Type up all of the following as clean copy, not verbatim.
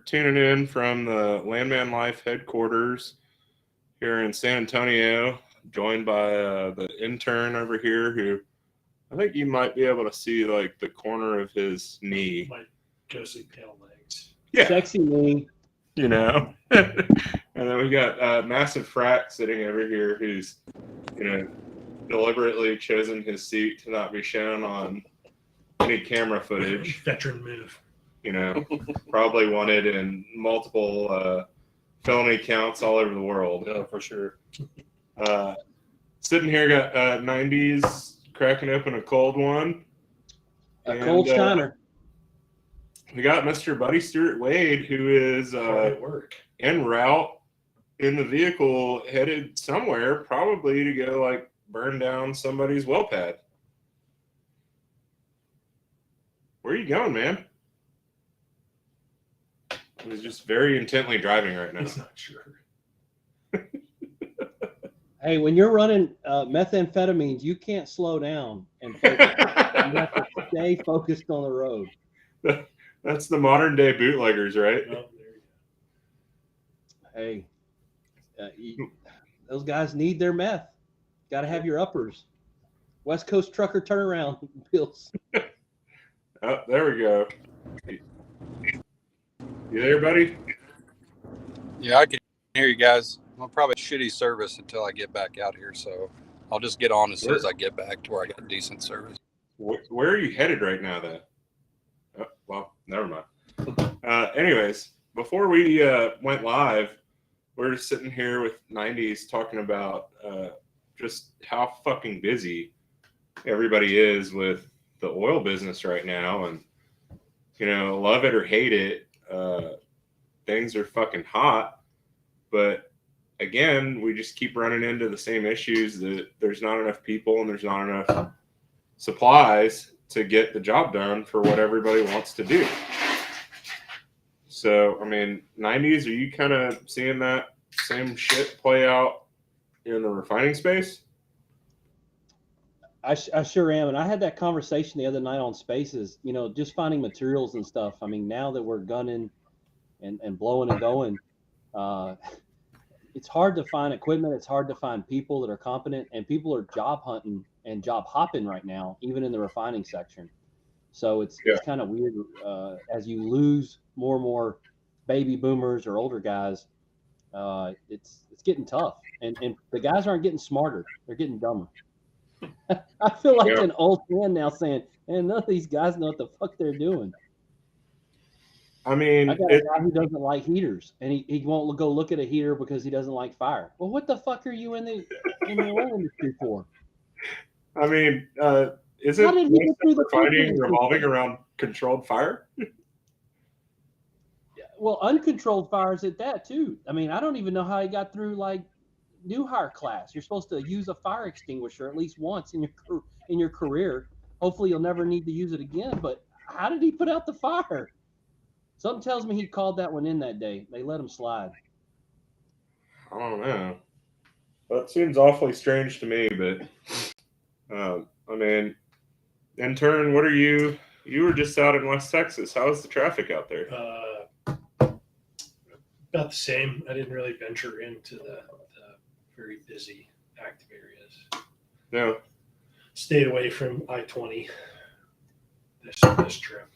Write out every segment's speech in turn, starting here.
tuning in from the Landman Life headquarters here in San Antonio, joined by the intern over here who I think you might be able to see like the corner of his knee. My ghostly pale legs. Yeah. Sexy knee. You know. And then we've got Massive Frack sitting over here who's, deliberately chosen his seat to not be shown on any camera footage. Veteran move. Probably wanted in multiple felony counts all over the world. Yeah, for sure. Sitting here, got 90s cracking open a cold one. A cold shiner. We got Mr. Buddy Stewart Wade, who is en route in the vehicle, headed somewhere, probably to go like burn down somebody's well pad. Where are you going, man? He's just very intently driving right now. He's not sure. Hey, when you're running methamphetamines, you can't slow down and focus. You have to stay focused on the road. That's the modern day bootleggers, right? Oh, there you go. Hey, those guys need their meth. Got to have your uppers. West Coast trucker turnaround bills. Oh, there we go. You there, buddy? Yeah, I can hear you guys. I'm probably shitty service until I get back out here, so I'll just get on as soon as I get back to where I got decent service. Where are you headed right now, then? Oh, well, never mind. Anyways, before we went live, we're just sitting here with 90s talking about just how fucking busy everybody is with the oil business right now. And, love it or hate it, things are fucking hot. But again, we just keep running into the same issues that there's not enough people and there's not enough supplies to get the job done for what everybody wants to do. So, 90s, are you kind of seeing that same shit play out in the refining space? I sure am. And I had that conversation the other night on Spaces, just finding materials and stuff. Now that we're gunning and blowing and going, it's hard to find equipment. It's hard to find people that are competent, and people are job hunting and job hopping right now, even in the refining section. So it's kind of weird as you lose more and more baby boomers or older guys. It's getting tough, and the guys aren't getting smarter; they're getting dumber. I feel like an old man now saying, "Man, none of these guys know what the fuck they're doing." I got a guy who doesn't like heaters, and he won't go look at a heater because he doesn't like fire. Well, what the fuck are you in the oil industry for? Isn't refining revolving around controlled fire? Well, uncontrolled fires at that too. I don't even know how he got through like new hire class. You're supposed to use a fire extinguisher at least once in your career. Hopefully, you'll never need to use it again. But how did he put out the fire? Something tells me he called that one in that day. They let him slide. I don't know. That seems awfully strange to me, but intern, what are you? You were just out in West Texas. How is the traffic out there? About the same. I didn't really venture into the very busy, active areas. No. Stayed away from I-20 this trip.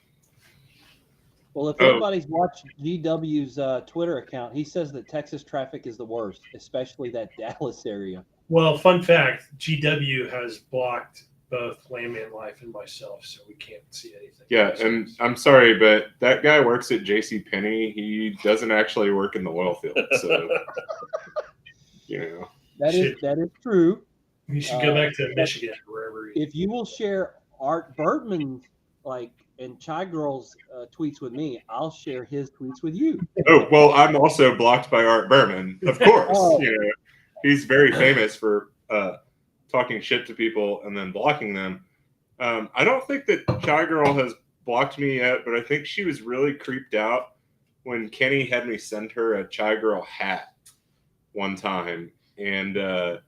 Well, if anybody's watched GW's Twitter account, he says that Texas traffic is the worst, especially that Dallas area. Well, fun fact, GW has blocked both Landman Life and myself, so we can't see anything. Yeah, and I'm sorry, but that guy works at JCPenney. He doesn't actually work in the oil field, so That is true. You should go back to Michigan or wherever. If you will share Art Bertman's and Chai Girl's tweets with me, I'll share his tweets with you. Oh, well, I'm also blocked by Art Berman, of course. He's very famous for talking shit to people and then blocking them. I don't think that Chai Girl has blocked me yet, but I think she was really creeped out when Kenny had me send her a Chai Girl hat one time. And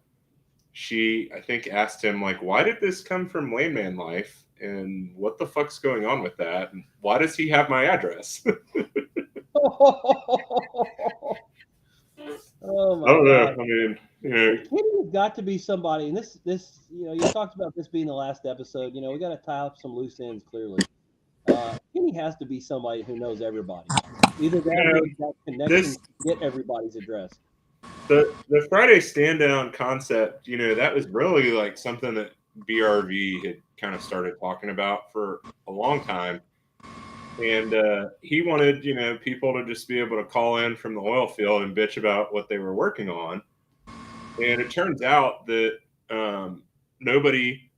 she, I think, asked him, why did this come from Landman Life? And what the fuck's going on with that? And why does he have my address? Oh my I don't know. God. I mean, you know, Kenny has got to be somebody, and this, you talked about this being the last episode. We got to tie up some loose ends clearly. Kenny has to be somebody who knows everybody. Either that or he's got connections to get everybody's address. the Friday Standdown concept, that was really like something that BRV had kind of started talking about for a long time. And he wanted, people to just be able to call in from the oil field and bitch about what they were working on. And it turns out that nobody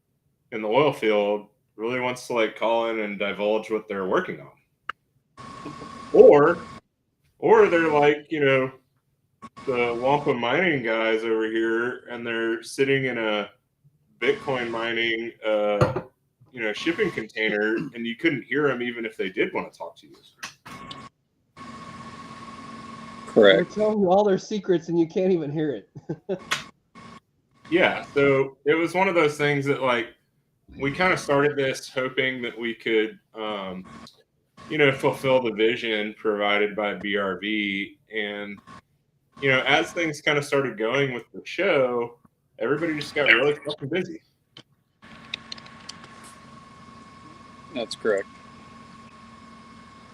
in the oil field really wants to like call in and divulge what they're working on. Or they're like, the Wampa mining guys over here, and they're sitting in a Bitcoin mining, shipping container, and you couldn't hear them even if they did want to talk to you. They're Correct. telling you all their secrets, and you can't even hear it. Yeah, so it was one of those things that like we kind of started this hoping that we could, fulfill the vision provided by BRV, and as things kind of started going with the show, everybody just got really fucking busy. That's correct.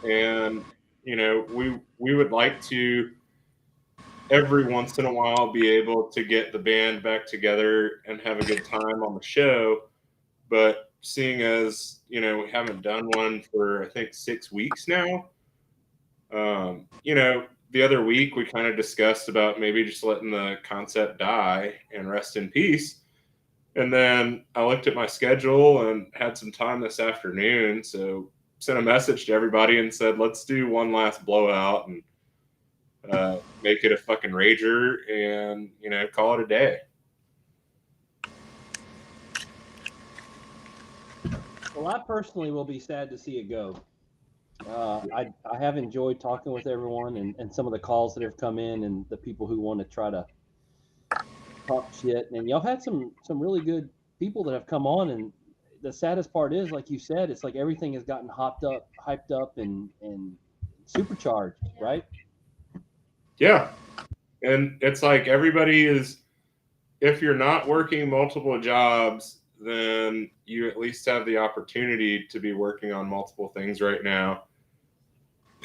And we would like to every once in a while be able to get the band back together and have a good time on the show, but seeing as we haven't done one for I think 6 weeks now, the other week we kind of discussed about maybe just letting the concept die and rest in peace. And then I looked at my schedule and had some time this afternoon, so sent a message to everybody and said, let's do one last blowout and make it a fucking rager and, call it a day. Well, I personally will be sad to see it go. I have enjoyed talking with everyone and some of the calls that have come in and the people who want to try to talk shit. And y'all had some really good people that have come on. And the saddest part is, like you said, it's like everything has gotten hyped up, and supercharged, right? Yeah. And it's like everybody is, if you're not working multiple jobs, then you at least have the opportunity to be working on multiple things right now.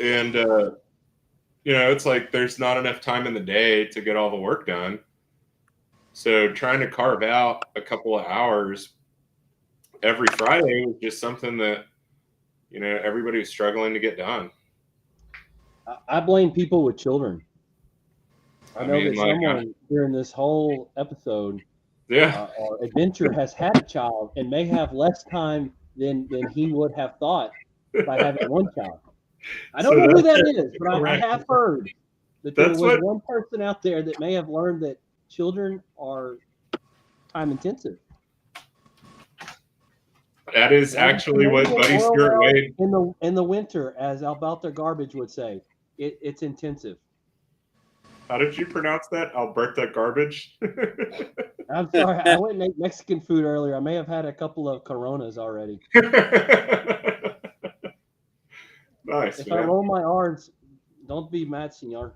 And, it's like there's not enough time in the day to get all the work done. So trying to carve out a couple of hours every Friday was just something that, everybody was struggling to get done. I blame people with children. I know that someone during this whole episode or adventure has had a child and may have less time than he would have thought by having one child. I don't know who that is, but I have heard that there was one person out there that may have learned that children are time intensive. That is actually what Buddy Stewart Wade in the winter, as Alberta Garbage would say. It's intensive. How did you pronounce that? Alberta Garbage? I'm sorry. I went and ate Mexican food earlier. I may have had a couple of Coronas already. Nice. If I roll my R's, don't be mad, senor.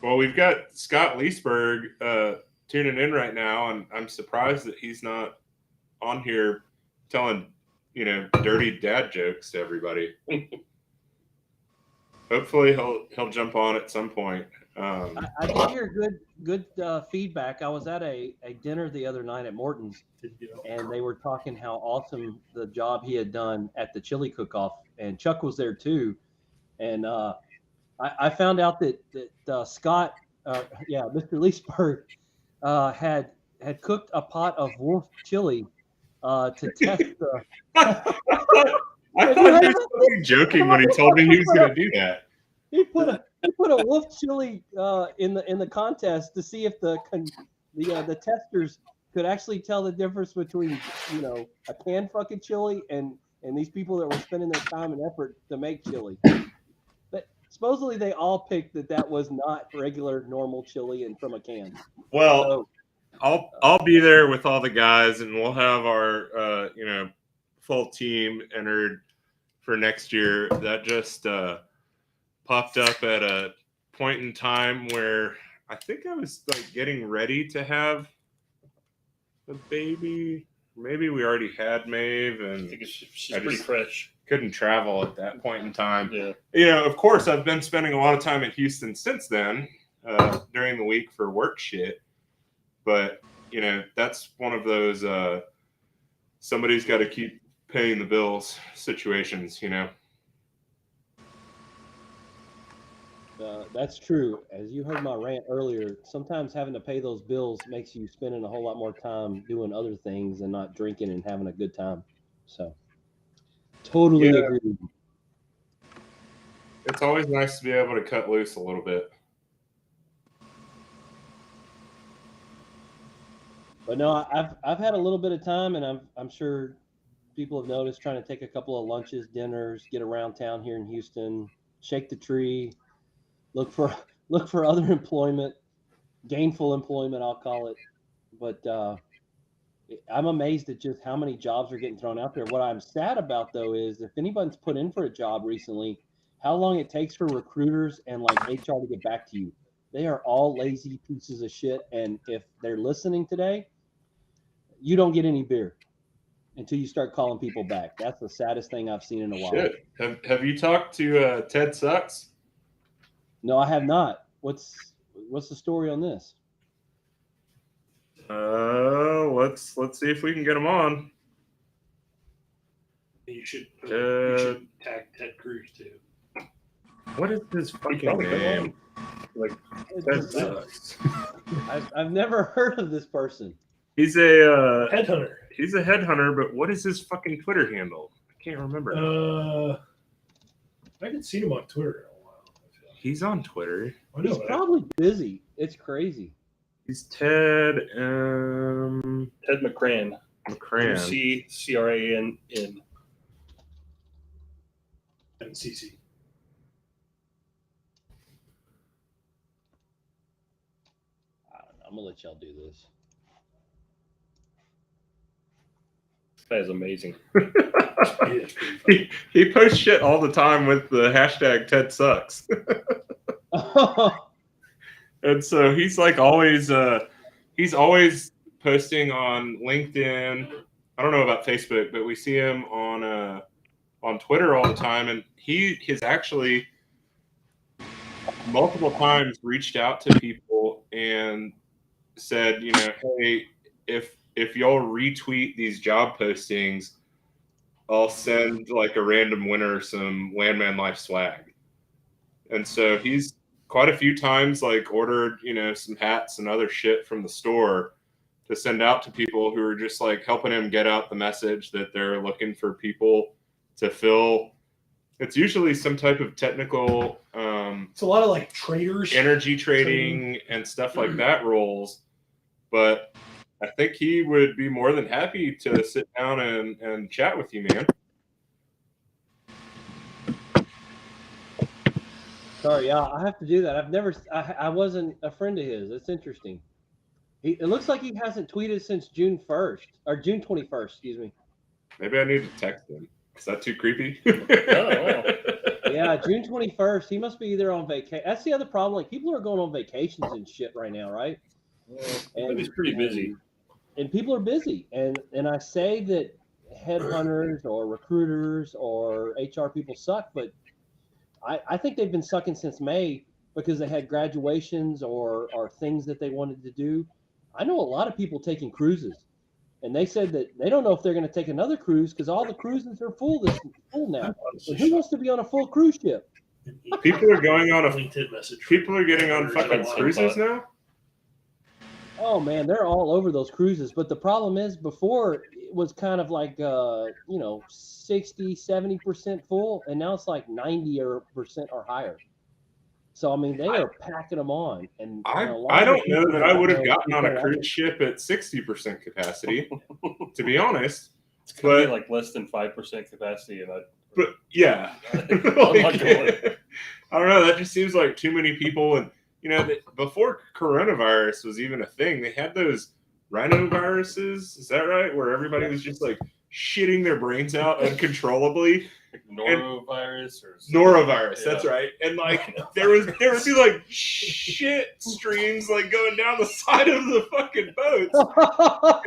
Well, we've got Scott Leesburg tuning in right now, and I'm surprised that he's not on here telling, dirty dad jokes to everybody. Hopefully he'll jump on at some point. I did hear good feedback. I was at a dinner the other night at Morton's, and they were talking how awesome the job he had done at the chili cook-off, and Chuck was there too. And I found out that Scott, Mr. Leesburg, had cooked a pot of wolf chili to test the. I thought he was joking when he told me he was going to do that. He put a wolf chili in the contest to see if the testers could actually tell the difference between a canned fucking chili and these people that were spending their time and effort to make chili. But supposedly they all picked that was not regular normal chili and from a can. Well, so, I'll be there with all the guys, and we'll have our full team entered for next year. That just popped up at a point in time where I think I was like getting ready to have a baby. Maybe we already had Maeve, I and think she's I pretty just fresh. couldn't travel at that point in time. Yeah. You know, of course, I've been spending a lot of time in Houston since then, during the week for work shit. But, you know, that's one of those somebody's got to keep paying the bills situations, you know. That's true. As you heard my rant earlier, sometimes having to pay those bills makes you spending a whole lot more time doing other things and not drinking and having a good time. So, totally agree with you. It's always nice to be able to cut loose a little bit. But no, I've had a little bit of time, and I'm sure people have noticed, trying to take a couple of lunches, dinners, get around town here in Houston, shake the tree, look for other employment, gainful employment, I'll call it. But I'm amazed at just how many jobs are getting thrown out there. What I'm sad about, though, is if anybody's put in for a job recently, how long it takes for recruiters and like HR to get back to you. They are all lazy pieces of shit. And if they're listening today, you don't get any beer until you start calling people back. That's the saddest thing I've seen in a while. Shit. Have you talked to Ted Sucks? No, I have not. What's the story on this? Let's see if we can get him on. You should tag Ted Cruz too. What is his fucking probably come name? Like, Ted Sucks. I've never heard of this person. He's a Headhunter. he's a headhunter, but what is his fucking Twitter handle? I can't remember. I haven't seen him on Twitter in a while. He's on Twitter. I He's know, probably busy. It's crazy. He's Ted Ted McCran. McCran. CCRAN. and CC. I don't know. I'm gonna let y'all do this. That is amazing. He is pretty funny. he posts shit all the time with the hashtag Ted Sucks. And so he's like always he's always posting on LinkedIn. I don't know about Facebook, but we see him on Twitter all the time, and he has actually multiple times reached out to people and said, you know, hey, if y'all retweet these job postings, I'll send like a random winner some Landman Life swag. And so he's quite a few times like ordered, you know, some hats and other shit from the store to send out to people who are just like helping him get out the message that they're looking for people to fill. It's usually some type of technical It's a lot of like traders, energy trading and stuff like that roles. But I think he would be more than happy to sit down and chat with you, man. Sorry, yeah, I have to do that. I wasn't a friend of his. It's interesting. It looks like he hasn't tweeted since June 1st or June 21st. Excuse me. Maybe I need to text him. Is that too creepy? wow. Yeah, June 21st. He must be either on vacation. That's the other problem. Like, people are going on vacations and shit right now, right? But he's pretty busy. And people are busy. And I say that headhunters or recruiters or HR people suck, but I think they've been sucking since May because they had graduations or things that they wanted to do. I know a lot of people taking cruises, and they said that they don't know if they're going to take another cruise because all the cruises are full now. And who wants to be on a full cruise ship? People are going on a LinkedIn message. people are getting on fucking cruises now. Oh man, they're all over those cruises. But the problem is, before it was kind of like 60, 70% full, and now it's like 90% or higher. So I mean, they are packing them on. And I a lot I of don't people know that I would have know gotten on a people cruise ship at 60% capacity, to be honest. It's gonna be But like less than 5% capacity, and but yeah, I'm not going. I don't know. That just seems like too many people. And you know, before coronavirus was even a thing, they had those rhinoviruses. Is that right? Where everybody was just like shitting their brains out uncontrollably, Norovirus or Norovirus, that's Yeah. right. And like there would be like shit streams like going down the side of the fucking boats.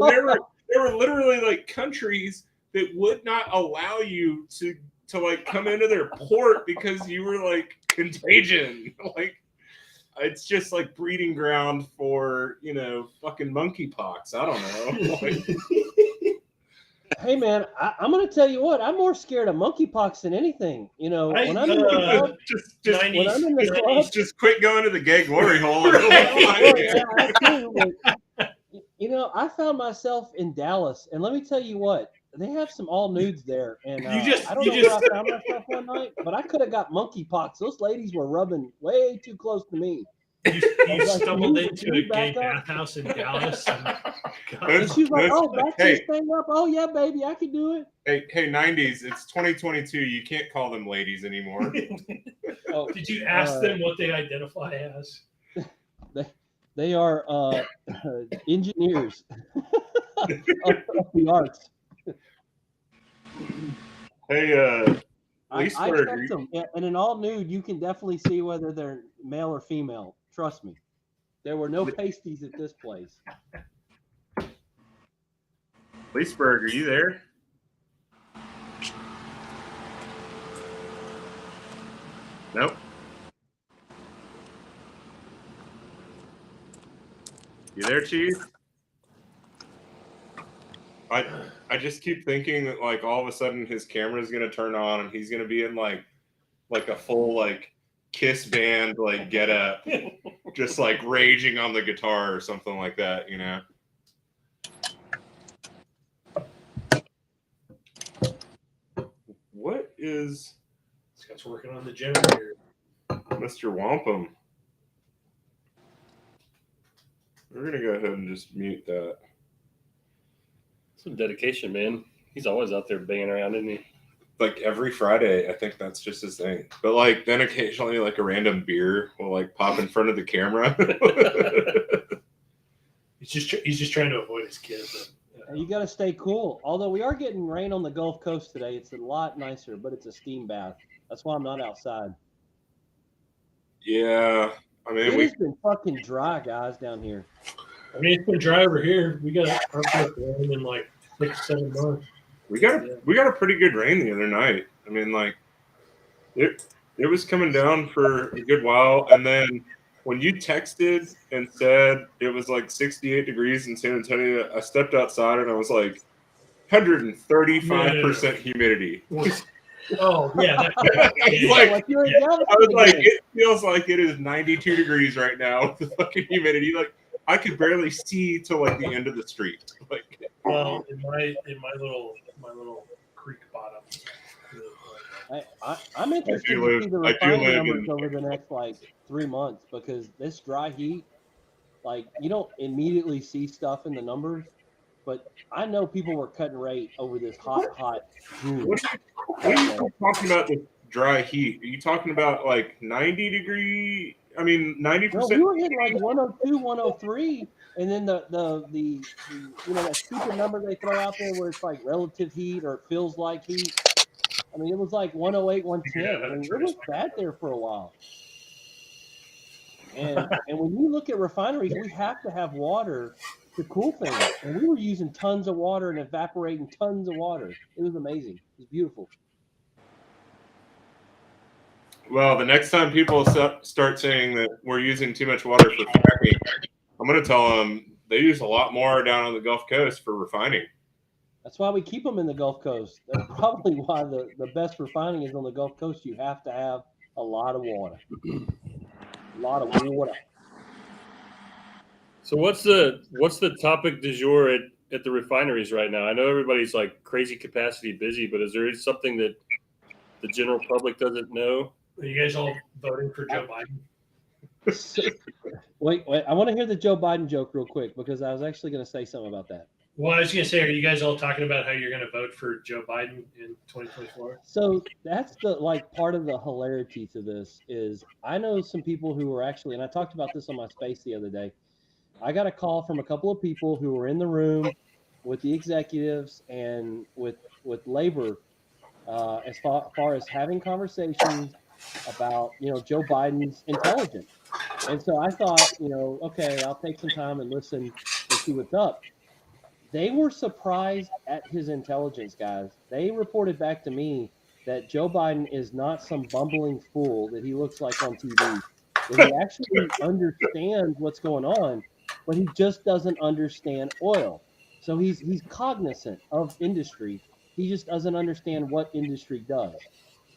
And there were literally like countries that would not allow you to like come into their port because you were like contagion. Like it's just like breeding ground for, fucking monkeypox. I don't know. Like, Hey man, I'm gonna tell you what. I'm more scared of monkeypox than anything. When I'm in the club, just when I'm in the club, just quit going to the gay glory hole. And well, yeah, I do, but, I found myself in Dallas, and let me tell you what. They have some all nudes there, and I don't know where I found myself one night, but I could have got monkeypox. Those ladies were rubbing way too close to me. You like, stumbled can into you a gay back up? bathhouse in Dallas. And she was like, "Oh, back Hey. this thing up. Oh yeah, baby, I can do it." Hey, 90s, it's 2022. You can't call them ladies anymore. Oh, Did you ask them what they identify as? they are engineers of the arts. Hey, I Leesburg, checked them, and in all nude, you can definitely see whether they're male or female. Trust me, there were no pasties at this place. Leesburg, are you there? Nope. You there, Chief? I just keep thinking that like all of a sudden his camera is gonna turn on and he's gonna be in like a full like Kiss band like get up, just like raging on the guitar or something like that, What is This guy's working on the generator. Mr. Wampum? We're gonna go ahead and just mute that. Some dedication, man. He's always out there banging around, isn't he? Like every Friday, I think that's just his thing. But like then occasionally like a random beer will like pop in front of the camera. He's just trying to avoid his kids. You got to stay cool. Although we are getting rain on the Gulf Coast today, it's a lot nicer, but it's a steam bath. That's why I'm not outside. Yeah, I mean It has been fucking dry, guys, down here. I mean, it's been dry over here. We got our first rain in like 6-7 months. we got a pretty good rain the other night. I mean, like it was coming down for a good while, and then when you texted and said it was like 68 degrees in San Antonio, I stepped outside and I was like 135% humidity. Oh yeah, Like, I was like, it feels like it is 92 degrees right now with the fucking humidity. Like I could barely see to like the end of the street. Like, well, in my little creek bottom. I'm interested to see the refining numbers over the next like 3 months, because this dry heat, like you don't immediately see stuff in the numbers, but I know people were cutting rate over this hot June. What are you talking about this dry heat? Are you talking about like 90 degree? I mean, 90%. No, we were hitting like 102, 103, and then the that stupid number they throw out there where it's like relative heat or it feels like heat. I mean, it was like 108, 110. I mean, it was bad there for a while. And when you look at refineries, we have to have water to cool things. And we were using tons of water and evaporating tons of water. It was amazing. It was beautiful. Well, the next time people start saying that we're using too much water for fracking, I'm going to tell them they use a lot more down on the Gulf Coast for refining. That's why we keep them in the Gulf Coast. That's probably why the best refining is on the Gulf Coast. You have to have a lot of water. A lot of water. So what's the topic du jour at the refineries right now? I know everybody's like crazy capacity busy, but is there something that the general public doesn't know? Are you guys all voting for Joe Biden? Wait. I want to hear the Joe Biden joke real quick, because I was actually going to say something about that. Well, I was going to say, are you guys all talking about how you're going to vote for Joe Biden in 2024? So that's the part of the hilarity to this is I know some people who were actually, and I talked about this on my space the other day. I got a call from a couple of people who were in the room with the executives and with labor, as far as having conversations about, Joe Biden's intelligence. And so I thought, okay, I'll take some time and listen and see what's up. They were surprised at his intelligence, guys. They reported back to me that Joe Biden is not some bumbling fool that he looks like on TV, that he actually understands what's going on, but he just doesn't understand oil. So he's cognizant of industry. He just doesn't understand what industry does.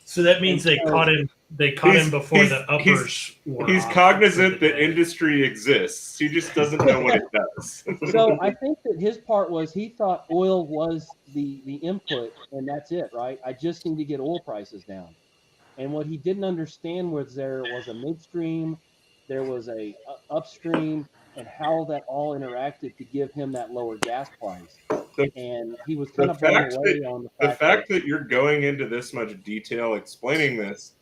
So that means And they so- caught him. They caught him before he's- the uppers were He's off cognizant for the that day. industry exists. He just doesn't know what it does. So I think that his part was he thought oil was the input and that's it, right? I just need to get oil prices down. And what he didn't understand was there was a midstream, there was a upstream, and how that all interacted to give him that lower gas price. The- And he was the kind of blown fact away that- on the The fact, fact that you're going into this much detail explaining this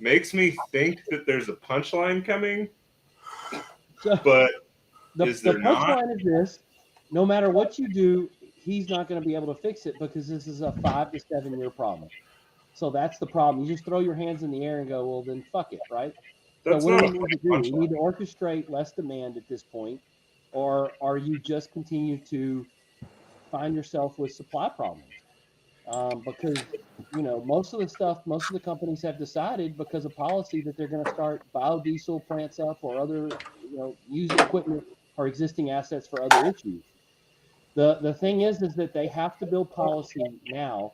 makes me think that there's a punchline coming, so but the is there not? punchline is this: no matter what you do, he's not going to be able to fix it because this is a 5 to 7 year problem. So that's the problem. You just throw your hands in the air and go, well, then fuck it, right? That's So what not do a we need to do? We punchline. need to orchestrate less demand at this point, or are you just continue to find yourself with supply problems? Because most of the companies have decided because of policy that they're going to start biodiesel plants up or other used equipment or existing assets for other issues. The thing is that they have to build policy now,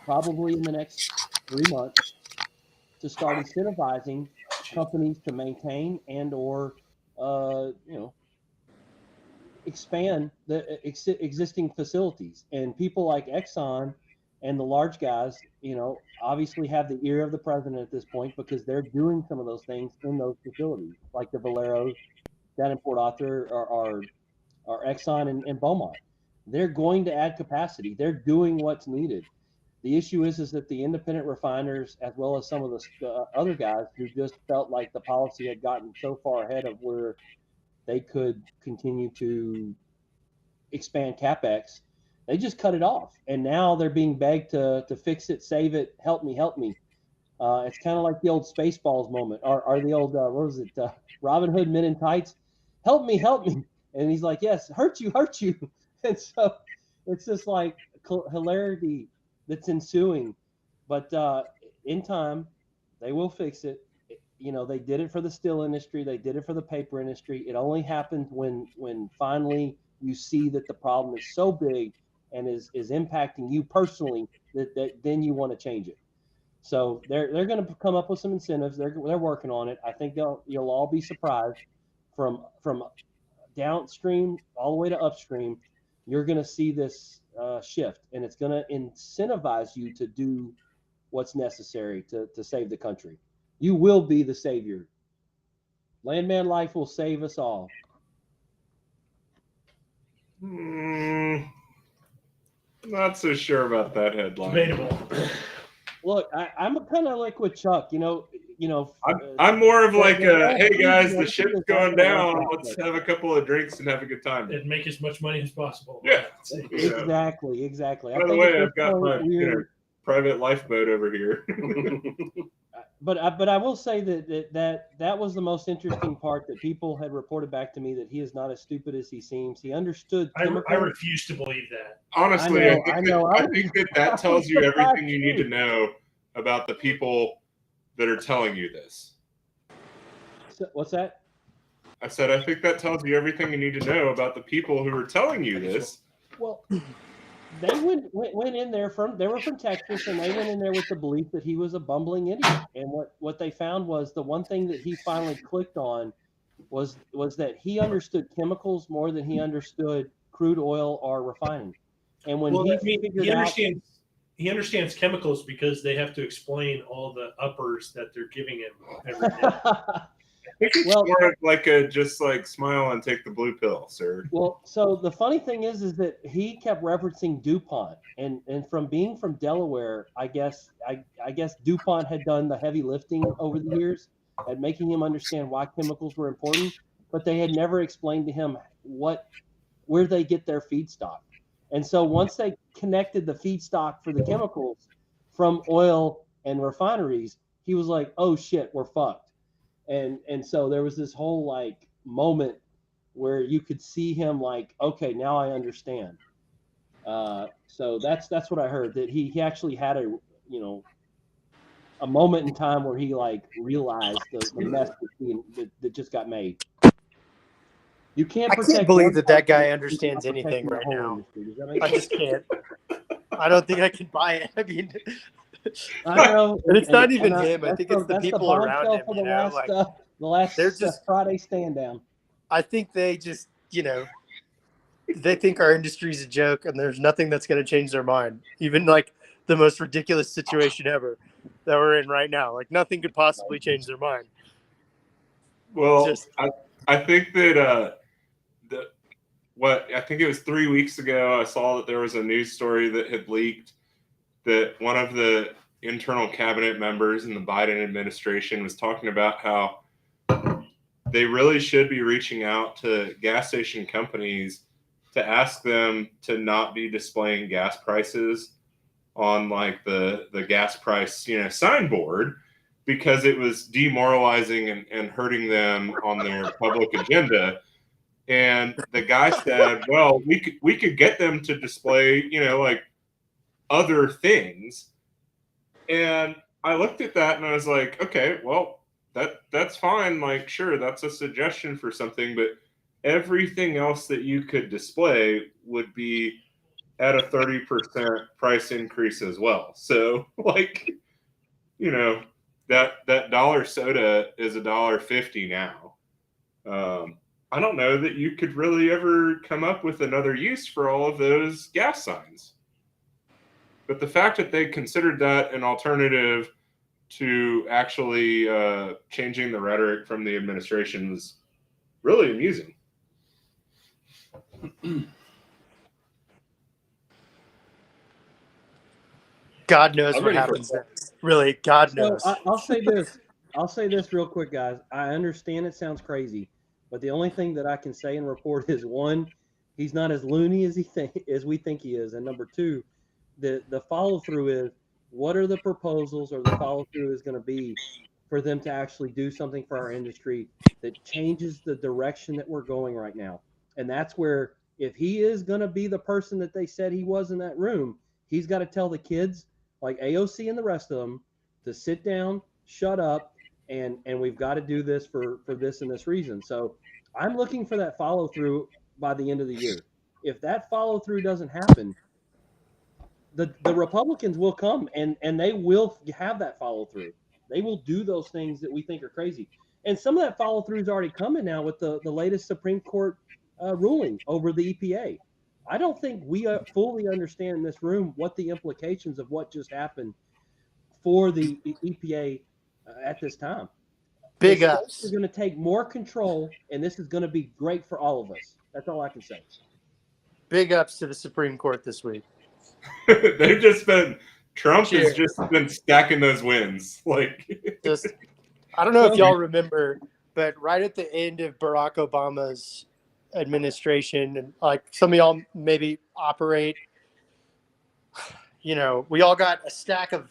probably in the next 3 months, to start incentivizing companies to maintain and or expand the existing facilities. And people like Exxon and the large guys, obviously have the ear of the president at this point because they're doing some of those things in those facilities, like the Valeros down in Port Arthur or Exxon and Beaumont. They're going to add capacity. They're doing what's needed. The issue is that the independent refiners, as well as some of the other guys who just felt like the policy had gotten so far ahead of where they could continue to expand capex, they just cut it off, and now they're being begged to fix it, save it, help me, help me. It's kind of like the old Spaceballs moment, or the old what was it, Robin Hood Men in Tights, help me, and he's like, yes, hurt you, and so it's just like hilarity that's ensuing, but in time they will fix it. They did it for the steel industry, they did it for the paper industry. It only happens when finally you see that the problem is so big and is impacting you personally that then you want to change it. So they're going to come up with some incentives. They're working on it. I think you'll all be surprised from downstream all the way to upstream. You're going to see this shift, and it's going to incentivize you to do what's necessary to save the country. You will be the savior. Landman life will save us all. Not so sure about that headline. Debatable. Look, I'm kind of like with Chuck. I'm more of like yeah, hey guys, yeah, the ship's going down. Let's have a couple of drinks and have a good time. And make as much money as possible. Yeah. Exactly. By the way, I've got my private lifeboat over here. But I will say that was the most interesting part, that people had reported back to me that he is not as stupid as he seems. He understood. I refuse to believe that. Honestly, I think that tells you surprised everything you need too. to know about the people that are telling you this. What's that? I said I think that tells you everything you need to know about the people who are telling you this. Well, they went in there they were from Texas, and they went in there with the belief that he was a bumbling idiot. And what they found was the one thing that he finally clicked on was that he understood chemicals more than he understood crude oil or refining. And when he understands chemicals because they have to explain all the uppers that they're giving him every day. I think it's more like just like smile and take the blue pill, sir. Well, so the funny thing is that he kept referencing DuPont, and from being from Delaware, I guess DuPont had done the heavy lifting over the years at making him understand why chemicals were important, but they had never explained to him where they get their feedstock. And so once they connected the feedstock for the chemicals from oil and refineries, he was like, oh shit, we're fucked. And so there was this whole like moment where you could see him like, okay, now I understand. So that's what I heard, that he actually had a moment in time where he like realized the mess that just got made. You can't. I can't protect believe one that part guy if understands you're not anything protecting the right whole now. industry. Does that make I sense? just can't. I don't think I can buy it. I mean, I know, and it's not even and him. I think it's the that's people around bombshell him. for You know, like the last they're just. Friday stand down. I think they just, they think our industry's a joke, and there's nothing that's going to change their mind. Even like the most ridiculous situation ever that we're in right now, like nothing could possibly change their mind. Well, I think that I think it was 3 weeks ago, I saw that there was a news story that had leaked that one of the internal cabinet members in the Biden administration was talking about how they really should be reaching out to gas station companies to ask them to not be displaying gas prices on like the gas price, signboard, because it was demoralizing and hurting them on their public agenda. And the guy said, well, we could get them to display, like other things. And I looked at that and I was like, okay, well, that's fine. Like, sure, that's a suggestion for something, but everything else that you could display would be at a 30% price increase as well. So like, that dollar soda is $1.50 now. I don't know that you could really ever come up with another use for all of those gas signs. But the fact that they considered that an alternative to actually changing the rhetoric from the administration was really amusing. God knows I'm what ready for happens next. Really, God knows. I'll say this. I'll say this real quick, guys. I understand it sounds crazy, but the only thing that I can say and report is, one, he's not as loony as as we think he is, and number two, the follow through is, what are the proposals, or the follow through is going to be for them to actually do something for our industry that changes the direction that we're going right now. And that's where, if he is going to be the person that they said he was in that room, he's got to tell the kids like AOC and the rest of them to sit down, shut up, and we've got to do this for this and this reason. So I'm looking for that follow through by the end of the year. If that follow through doesn't happen, the Republicans will come and they will have that follow through. They will do those things that we think are crazy. And some of that follow through is already coming now with the latest Supreme Court ruling over the EPA. I don't think we fully understand in this room what the implications of what just happened for the EPA at this time. Big ups. We're going to take more control, and this is going to be great for all of us. That's all I can say. Big ups to the Supreme Court this week. They've just been Trump Cheers. has just been stacking those wins. Like, Just, I don't know if y'all remember, but right at the end of Barack Obama's administration, and like some of y'all maybe operate, we all got a stack of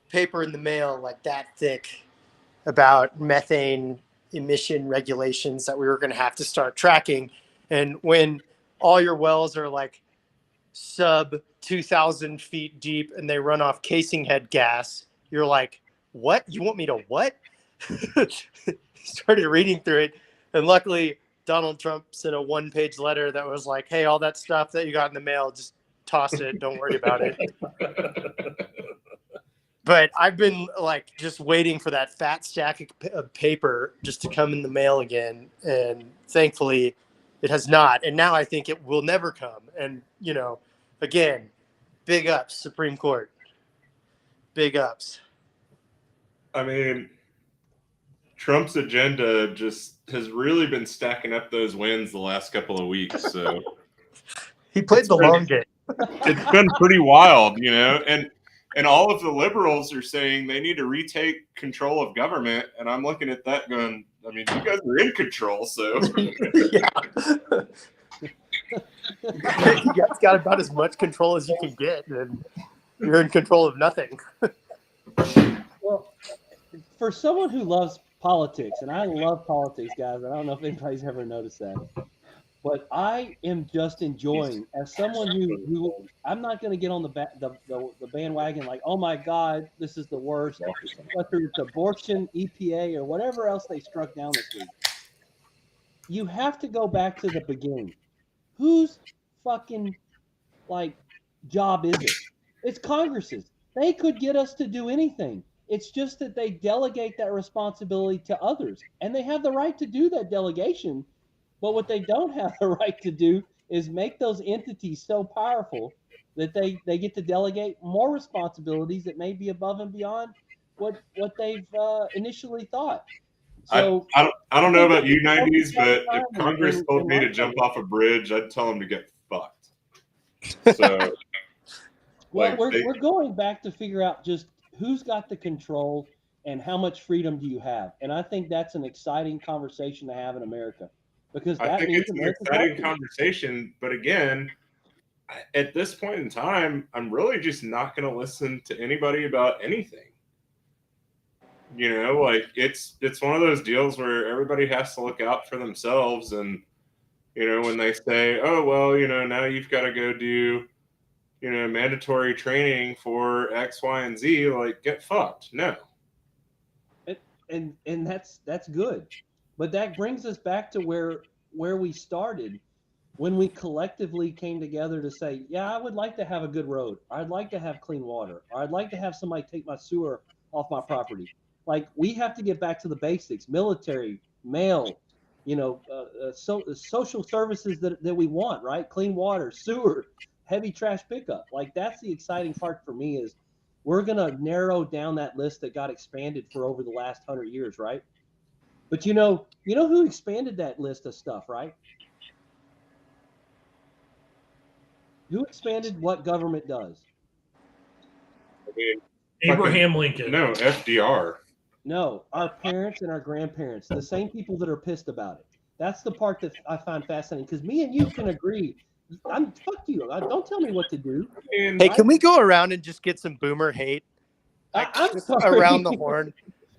paper in the mail like that thick about methane emission regulations that we were going to have to start tracking. And when all your wells are like sub 2,000 feet deep and they run off casing head gas, you're like, what? You want me to what? Started reading through it. And luckily, Donald Trump sent a 1-page letter that was like, hey, all that stuff that you got in the mail, just toss it. Don't worry about it. But I've been like just waiting for that fat stack of paper just to come in the mail again. And thankfully it has not. And now I think it will never come. And, again, big ups, Supreme Court. Big ups. I mean, Trump's agenda just has really been stacking up those wins the last couple of weeks. So he played the long game. It's been pretty wild, and all of the liberals are saying they need to retake control of government. And I'm looking at that going, I mean, you guys are in control, so. Yeah. You guys got about as much control as you can get. And You're in control of nothing. Well, for someone who loves politics, and I love politics, guys, I don't know if anybody's ever noticed that, but I am just enjoying, as someone who I'm not going to get on the bandwagon like, oh my God, this is the worst, whether it's abortion, EPA, or whatever else they struck down this week. You have to go back to the beginning. Whose fucking job is it? It's Congress's. They could get us to do anything. It's just that they delegate that responsibility to others, and they have the right to do that delegation. But what they don't have the right to do is make those entities so powerful that they get to delegate more responsibilities that may be above and beyond what they've initially thought. So I don't know about you 90s, but if time Congress in told me to life, jump off a bridge, I'd tell them to get fucked. So, well, we're going back to figure out just who's got the control and how much freedom do you have. And I think that's an exciting conversation to have in America, because I that think means it's an America's exciting healthy. conversation. But again, at this point in time, I'm really just not going to listen to anybody about anything. You know, like it's one of those deals where everybody has to look out for themselves. And, you know, when they say, oh, well, you know, now you've got to go do, you know, mandatory training for X, Y, and Z, like, get fucked. No. And that's good. But that brings us back to where we started when we collectively came together to say, yeah, I would like to have a good road. I'd like to have clean water. Or I'd like to have somebody take my sewer off my property. Like, we have to get back to the basics: military, mail, you know, social services that we want, right? Clean water, sewer, heavy trash pickup. Like, that's the exciting part for me, is we're going to narrow down that list that got expanded for over the last 100 years, right? But you know who expanded that list of stuff, right? Who expanded what government does? I mean, Abraham Lincoln. No, FDR. No, our parents and our grandparents, the same people that are pissed about it. That's the part that I find fascinating, because me and you can agree. Fuck you. Don't tell me what to do. And Hey, can we go around and just get some boomer hate? I'm Just sorry. around the horn.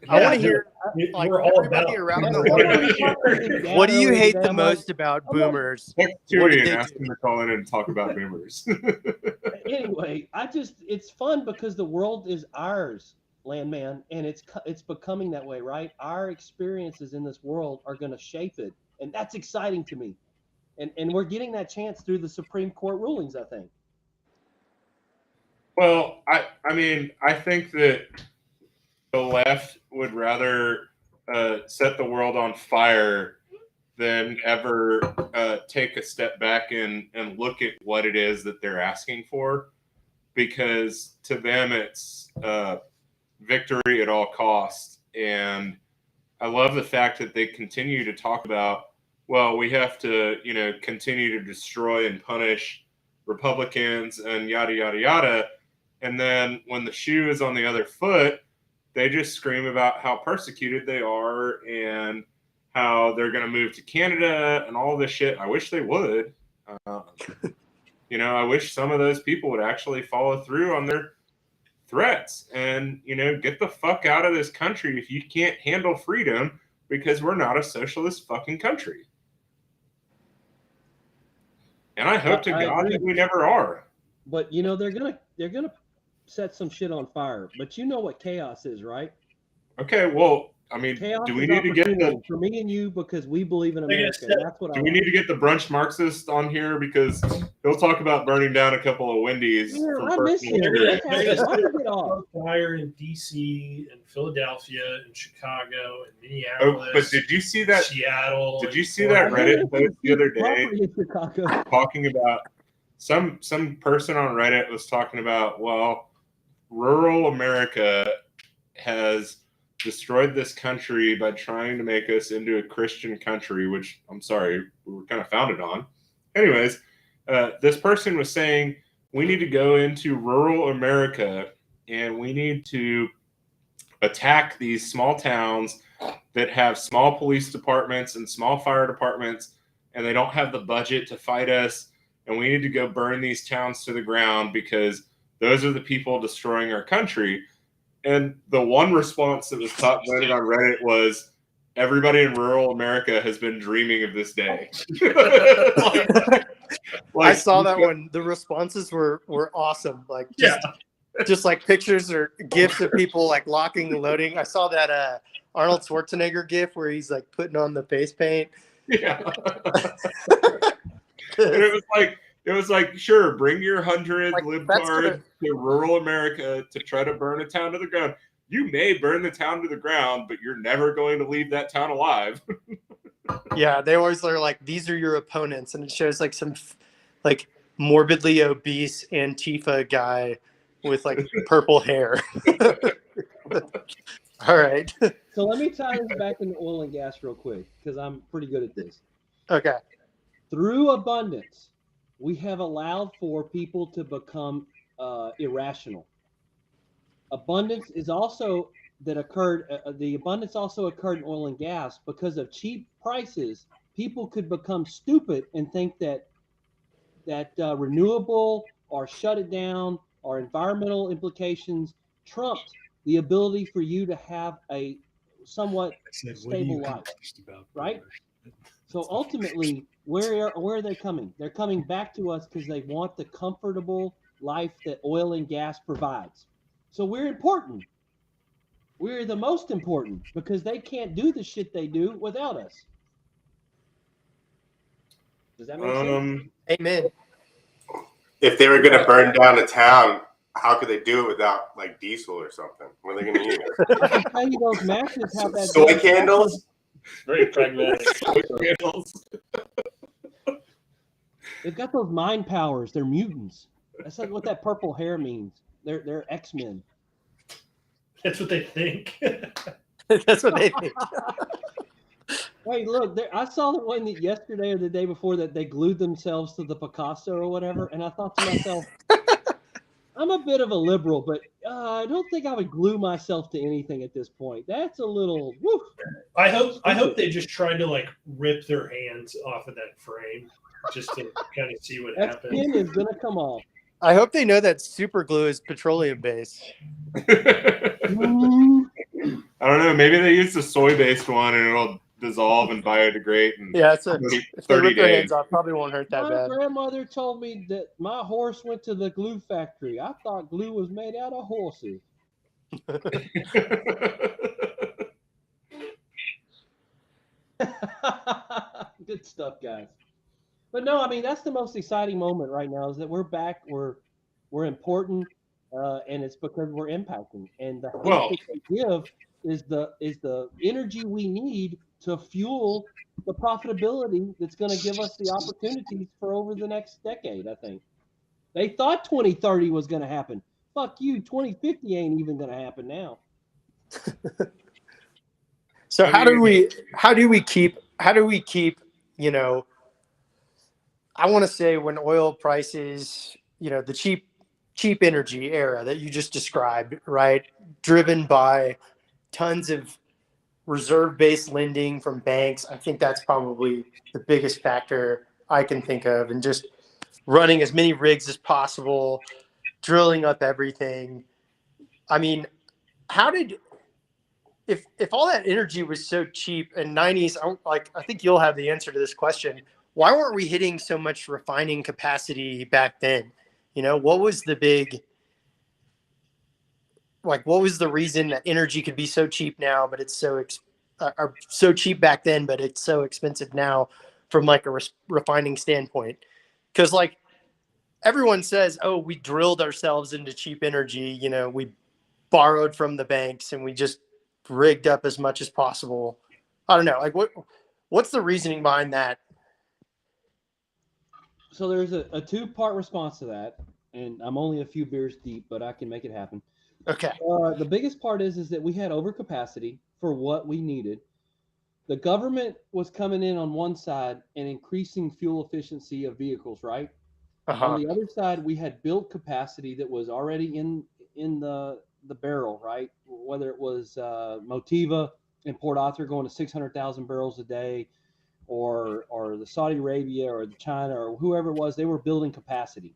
I want to hear, like, We're all everybody about around the it. horn. What do you hate the most about boomers? text What did Chewy they and ask do? him to call in and talk about boomers. Anyway, it's fun because the world is ours, landman, and it's becoming that way, right? Our experiences in this world are going to shape it, and that's exciting to me. And we're getting that chance through the Supreme Court rulings, I think. Well, I mean, I think that the left would rather set the world on fire than ever take a step back and look at what it is that they're asking for, because to them it's victory at all costs. And I love the fact that they continue to talk about, well, we have to, you know, continue to destroy and punish Republicans and yada, yada, yada. And then when the shoe is on the other foot, they just scream about how persecuted they are and how they're going to move to Canada and all this shit. I wish they would. You know, I wish some of those people would actually follow through on their threats and, you know, get the fuck out of this country if you can't handle freedom, because we're not a socialist fucking country. And I hope to God that we never are. But you know, they're gonna set some shit on fire. But you know what chaos is, right? Okay, well, I mean, Chaos do we is need to get opportunity for me and you, because we believe in America. And that's what do we need to get the brunch Marxist on here, because he'll talk about burning down a couple of Wendy's Yeah, from I miss personal you. experience. Why do you get off? Fire in DC and Philadelphia and Chicago and Oh, Minneapolis. but did you see that? Seattle. Did you see that Reddit post the other day Property in Chicago. talking about some person on Reddit was talking about, well, rural America has destroyed this country by trying to make us into a Christian country, which I'm sorry, we were kind of founded on. Anyways, this person was saying we need to go into rural America and we need to attack these small towns that have small police departments and small fire departments, and they don't have the budget to fight us. And we need to go burn these towns to the ground because those are the people destroying our country. And the one response that was top voted on Reddit was, everybody in rural America has been dreaming of this day. I saw that one. The responses were awesome. Like just like pictures or gifs of people like locking and loading. I saw that Arnold Schwarzenegger gif where he's like putting on the face paint. Yeah. And it was like, sure, bring your 100 Like, libtards to rural America to try to burn a town to the ground. You may burn the town to the ground, but you're never going to leave that town alive. Yeah, they always are like, these are your opponents, and it shows like some like morbidly obese Antifa guy with like purple hair. All right. So let me tie this back into oil and gas real quick because I'm pretty good at this. Okay. Through abundance, we have allowed for people to become irrational. Abundance is also that occurred. The abundance also occurred in oil and gas because of cheap prices. People could become stupid and think that renewable or shut it down or environmental implications trumped the ability for you to have a somewhat stable life, right? So ultimately, where are they coming? They're coming back to us because they want the comfortable life that oil and gas provides. So we're important. We're the most important because they can't do the shit they do without us. Does that make sense? Amen. If they were going to burn down a town, how could they do it without like diesel or something? What are they going to use? I can tell you those matches have that Soy candles? Very pragmatic. They've got those mind powers. They're mutants. That's like what that purple hair means. They're X-Men. That's what they think. That's what they think. Hey, look! I saw the one yesterday or the day before that they glued themselves to the Picasso or whatever, and I thought to myself, I'm a bit of a liberal, but I don't think I would glue myself to anything at this point. That's a little. Woo. I hope they just tried to like rip their hands off of that frame just to kind of see what That happens. skin is gonna come off. I hope they know that super glue is petroleum based. I don't know. Maybe they use the soy-based one and it'll dissolve and biodegrade in Yeah, it's 30 if they rip their days. hands off, probably won't hurt that My bad. grandmother told me that my horse went to the glue factory. I thought glue was made out of horses. Good stuff, guys. But no, I mean that's the most exciting moment right now is that we're back. We're important, and it's because we're impacting. And the Well- hate that we give is the energy we need to fuel the profitability that's going to give us the opportunities for over the next decade. I think they thought 2030 was going to happen. Fuck you, 2050 ain't even going to happen now. So how do we keep you know, I want to say when oil prices, you know, the cheap energy era that you just described, right, driven by tons of reserve-based lending from banks. I think that's probably the biggest factor I can think of, and just running as many rigs as possible, drilling up everything. I mean, how did if all that energy was so cheap in 90s, I think you'll have the answer to this question. Why weren't we hitting so much refining capacity back then? You know, what was the big, like, what was the reason that energy could be so cheap now, but it's so cheap back then, but it's so expensive now from like a refining standpoint? Because like everyone says, oh, we drilled ourselves into cheap energy. You know, we borrowed from the banks and we just rigged up as much as possible. I don't know. Like what's the reasoning behind that? So there's a two-part response to that, and I'm only a few beers deep, but I can make it happen. Okay. The biggest part is that we had overcapacity for what we needed. The government was coming in on one side and increasing fuel efficiency of vehicles, right? Uh-huh. On the other side, we had built capacity that was already in the barrel, right? Whether it was Motiva in Port Arthur going to 600,000 barrels a day, or the Saudi Arabia or the China or whoever it was, they were building capacity.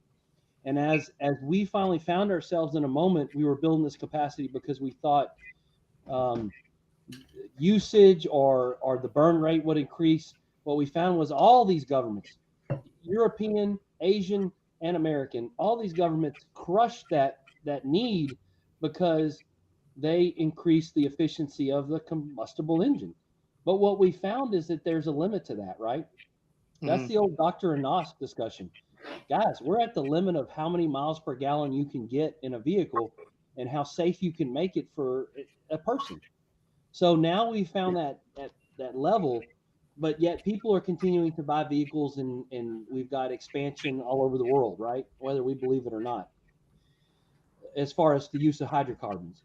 And as we finally found ourselves in a moment, we were building this capacity because we thought usage or the burn rate would increase. What we found was all these governments, European, Asian, and American, all these governments crushed that need because they increased the efficiency of the combustible engine. But what we found is that there's a limit to that, right? That's the old Dr. Anos discussion. Guys, we're at the limit of how many miles per gallon you can get in a vehicle and how safe you can make it for a person. So now we found that level, but yet people are continuing to buy vehicles, and we've got expansion all over the world, right? Whether we believe it or not, as far as the use of hydrocarbons.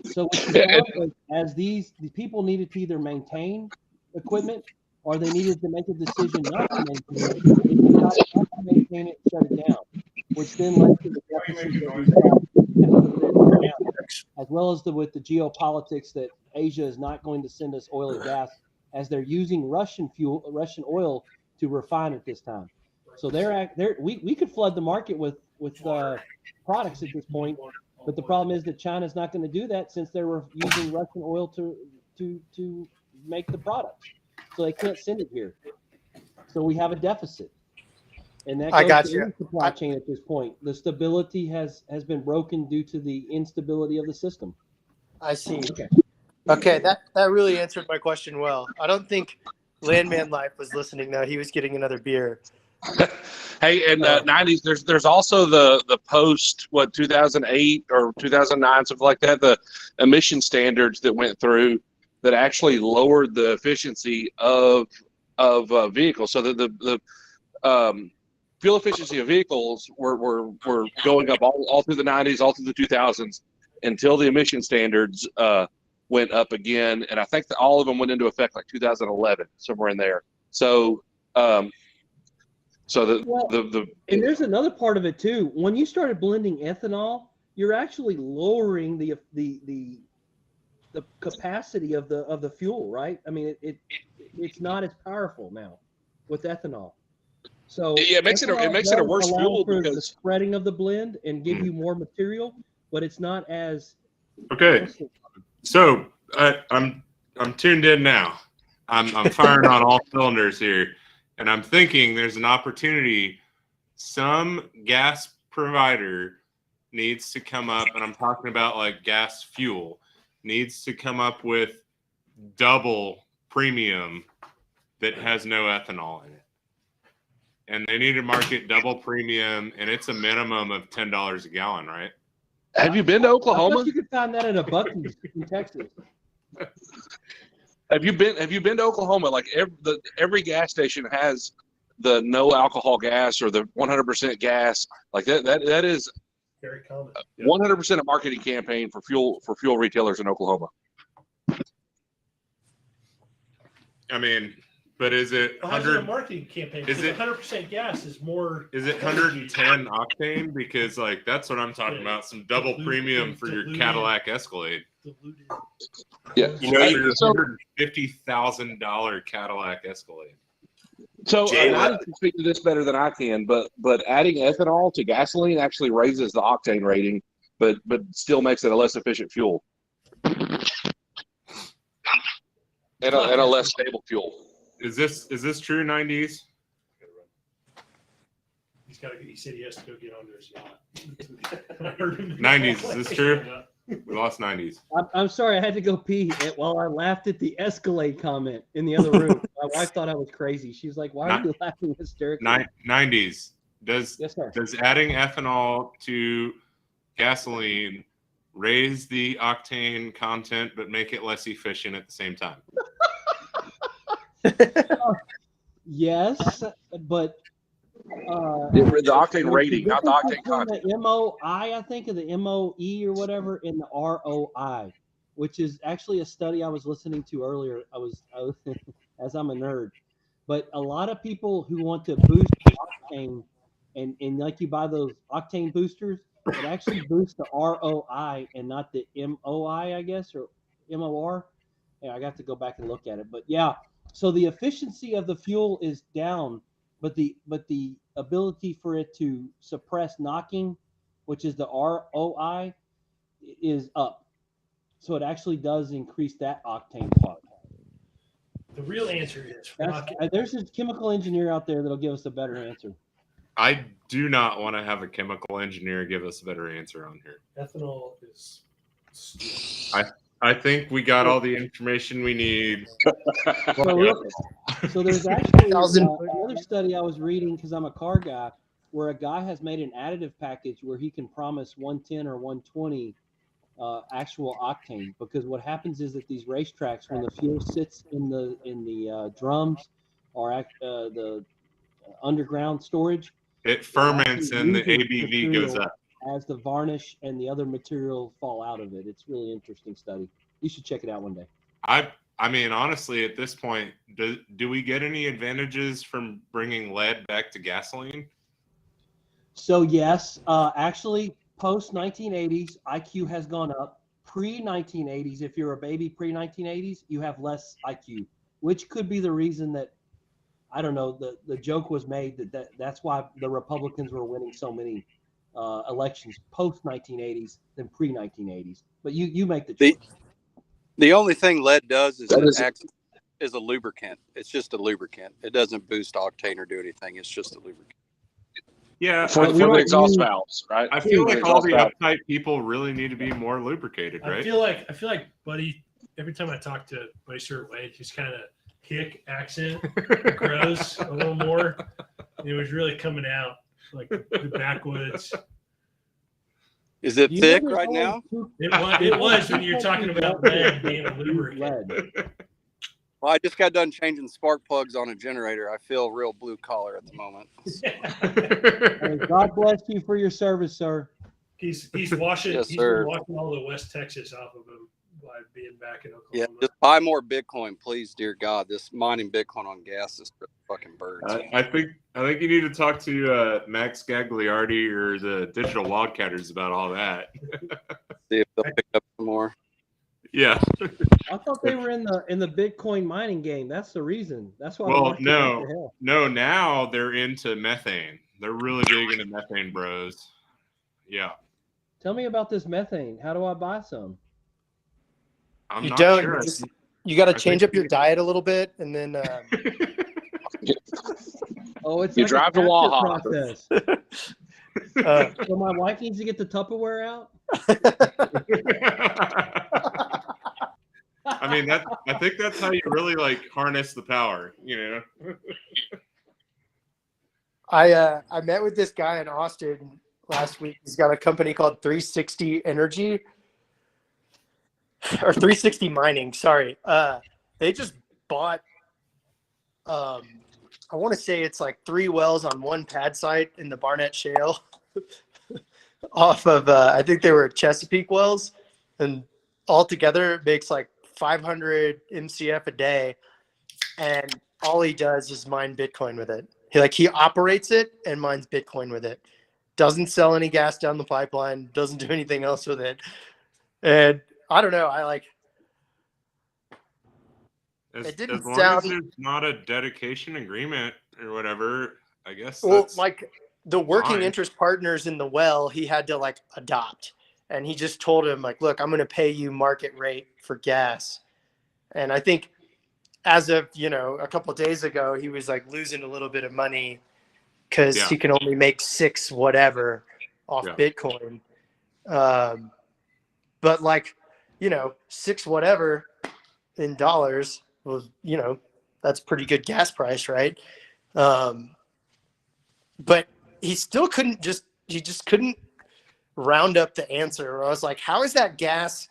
So what you found was, as the people needed to either maintain equipment or they needed to make a decision not to maintain it, they decided not to maintain it and shut it down, which then led to the deficit that we've got now, as well as with the geopolitics that Asia is not going to send us oil and gas, as they're using Russian oil to refine at this time. So we could flood the market with products at this point. But the problem is that China's not going to do that, since they were using Russian oil to make the products. So they can't send it here. So we have a deficit. And that goes to the supply chain at this point. The stability has been broken due to the instability of the system. I see. Okay, that really answered my question well. I don't think Landman Life was listening, though. He was getting another beer. Hey, in the 90s, there's also the post 2008 or 2009, something like that, the emission standards that went through that actually lowered the efficiency of vehicles, so that the fuel efficiency of vehicles were going up all through the 90s, all through the 2000s, until the emission standards went up again, and I think that all of them went into effect like 2011, somewhere in there. So. And there's another part of it too. When you started blending ethanol, you're actually lowering the capacity of the fuel, right? I mean, it's not as powerful now with ethanol. So yeah, it makes it a worse fuel because the spreading of the blend and give you more material, but it's not as okay. So I'm tuned in now. I'm firing on all cylinders here. And I'm thinking there's an opportunity. Some gas provider needs to come up, and I'm talking about like gas fuel, needs to come up with double premium that has no ethanol in it. And they need to market double premium, and it's a minimum of $10 a gallon, right? Have you been to Oklahoma? I thought you could find that at a Buc-ee's in Texas. Have you been to Oklahoma? Like every gas station has the no alcohol gas or the 100% gas. Like that is very common. 100% a marketing campaign for fuel retailers in Oklahoma. I mean, but is it how's it a marketing campaign? Is it 100% gas is more? Is it 110 octane? Because like that's what I'm talking about. Some double premium for your Cadillac Escalade. Yeah, you know, your $150,000 Cadillac Escalade. So I can speak to this better than I can, but adding ethanol to gasoline actually raises the octane rating, but still makes it a less efficient fuel and a less stable fuel. Is this true? 90s? He said he has to go get on his yacht. 90s. Is this true? We lost 90s. I'm sorry, I had to go pee while I laughed at the Escalade comment in the other room. My wife thought I was crazy. She's like, "Why are you laughing hysterically?" 90s. Does adding ethanol to gasoline raise the octane content but make it less efficient at the same time? Yes, but the octane rating, not the octane content. The MOI, I think, of the MOE or whatever, in the ROI, which is actually a study I was listening to earlier. I was as I'm a nerd, but a lot of people who want to boost octane and like you buy those octane boosters, it actually boosts the ROI and not the MOI, I guess, or MOR. Yeah, I got to go back and look at it, but yeah. So the efficiency of the fuel is down but the ability for it to suppress knocking, which is the ROI, is up. So it actually does increase that octane part. The real answer is There's a chemical engineer out there that'll give us a better answer. I do not want to have a chemical engineer give us a better answer on here. ethanol is. I think we got all the information we need. So there's actually another study I was reading because I'm a car guy, where a guy has made an additive package where he can promise 110 or 120 actual octane, because what happens is that these racetracks, when the fuel sits in the drums or the underground storage, it ferments and the ABV goes up as the varnish and the other material fall out of it. It's a really interesting study. You should check it out one day. I mean, honestly, at this point, do we get any advantages from bringing lead back to gasoline? So yes, actually, post 1980s, IQ has gone up. Pre 1980s, if you're a baby pre 1980s, you have less IQ, which could be the reason that, I don't know, the joke was made that's why the Republicans were winning so many elections post 1980s than pre 1980s. But you make the choice. The only thing lead does is it acts as a lubricant. It's just a lubricant. It doesn't boost octane or do anything. It's just a lubricant. Yeah, for the exhaust valves, right? I feel like all the uptight people really need to be more lubricated, right? I feel like Buddy, every time I talk to Buddy Stewart Wade, his kind of hick accent grows a little more. And it was really coming out like the backwoods. Is it thick right now? It was when you're talking about lead being a lubricant. Well, I just got done changing spark plugs on a generator. I feel real blue collar at the moment. Hey, God bless you for your service, sir. He's washing. Yes, he's sir. been washing all the West Texas off of him by being back in Oklahoma. Yeah, just buy more Bitcoin, please, dear God. This mining Bitcoin on gas is for fucking birds. I think you need to talk to Max Gagliardi or the Digital Wildcatters about all that. See if they'll pick up some more. Yeah. I thought they were in the Bitcoin mining game. That's the reason. That's why. Well, no. Now they're into methane. They're really big into methane, bros. Yeah. Tell me about this methane. How do I buy some? You got to change up your diet a little bit, and then. Oh, it's you like drive to Waha. Process. So my wife needs to get the Tupperware out. I mean, I think that's how you really like harness the power, you know. I met with this guy in Austin last week. He's got a company called 360 Energy or 360 Mining. Sorry. They just bought I want to say it's like 3 wells on one pad site in the Barnett Shale off of I think they were Chesapeake wells, and altogether it makes like 500 MCF a day, and all he does is mine Bitcoin with it. He operates it and mines Bitcoin with it. Doesn't sell any gas down the pipeline, doesn't do anything else with it. And I don't know, it didn't as long sound as there's not a dedication agreement or whatever, I guess. Well, that's like the working fine. interest partners in the well, he had to like adopt, and he just told him like, look, I'm going to pay you market rate for gas. And I think as of, a couple of days ago, he was like losing a little bit of money because he can only make 6 whatever off Bitcoin. But like, 6 whatever in dollars was, that's pretty good gas price, right? But he still couldn't he just couldn't round up the answer. I was like, how is that gas,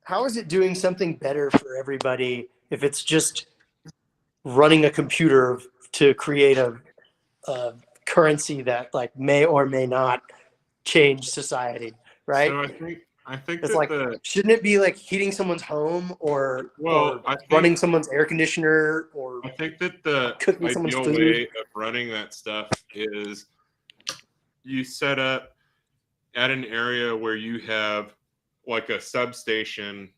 how is it doing something better for everybody if it's just running a computer to create a currency that like may or may not change society, right? So I think it's that like, shouldn't it be like heating someone's home or running someone's air conditioner or I think that the cooking someone's ideal food? way of running that stuff is you set up at an area where you have like a substation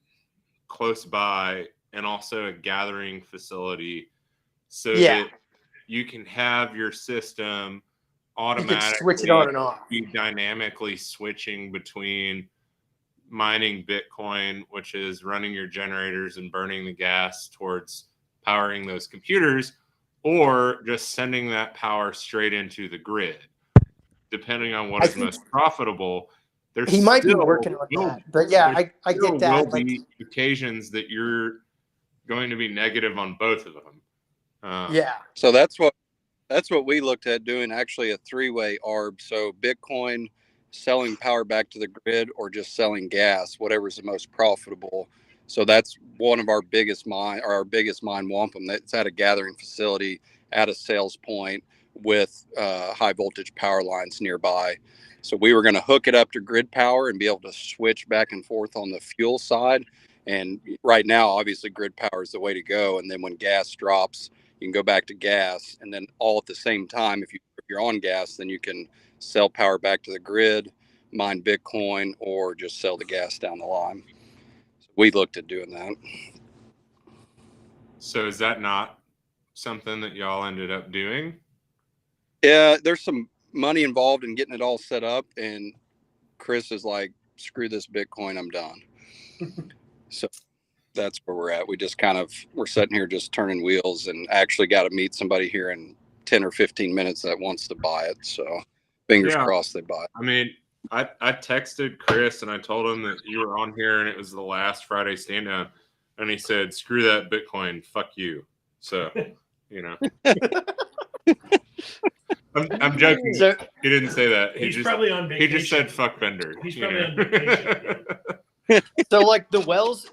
close by and also a gathering facility so that you can have your system You can automatically switch it on and off. be dynamically switching between mining Bitcoin, which is running your generators and burning the gas towards powering those computers, or just sending that power straight into the grid, depending on what I is think most profitable. There's he might be still working on will- that, but yeah, there I still get that. will Like, be occasions that you're going to be negative on both of them. yeah, So that's what we looked at doing, actually a three-way arb. So Bitcoin, selling power back to the grid, or just selling gas, whatever's the most profitable. So that's one of our biggest mine, or our biggest mine, wampum. That's at a gathering facility at a sales point with high voltage power lines nearby. So we were going to hook it up to grid power and be able to switch back and forth on the fuel side. And right now, obviously, grid power is the way to go. And then when gas drops, you can go back to gas, and then all at the same time, if you're on gas, then you can sell power back to the grid, mine Bitcoin, or just sell the gas down the line. So we looked at doing that. So is that not something that y'all ended up doing? Yeah, there's some money involved in getting it all set up, and Chris is like, screw this Bitcoin, I'm done. So that's where we're at. We're sitting here just turning wheels, and actually got to meet somebody here in 10 or 15 minutes that wants to buy it. So fingers crossed they buy it. I mean, I texted Chris and I told him that you were on here and it was the last Friday Standdown, and he said, "Screw that Bitcoin, fuck you." So, you know, I'm joking. so He didn't say that. He's probably on He vacation. just said, "Fuck Bender." He's you probably know? on vacation. so like the wells,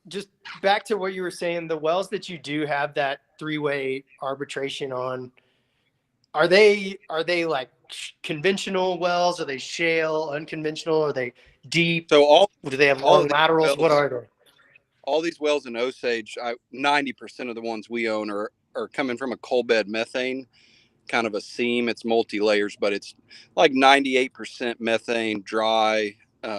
just back to what you were saying, the wells that you do have that three-way arbitration on, are they like conventional wells? Are they shale, unconventional? Are they deep? So Do they have all long of these laterals? wells- What are they? all these wells in Osage, 90% of the ones we own are coming from a coal bed methane, kind of a seam. It's multi-layers, but it's like 98% methane, dry,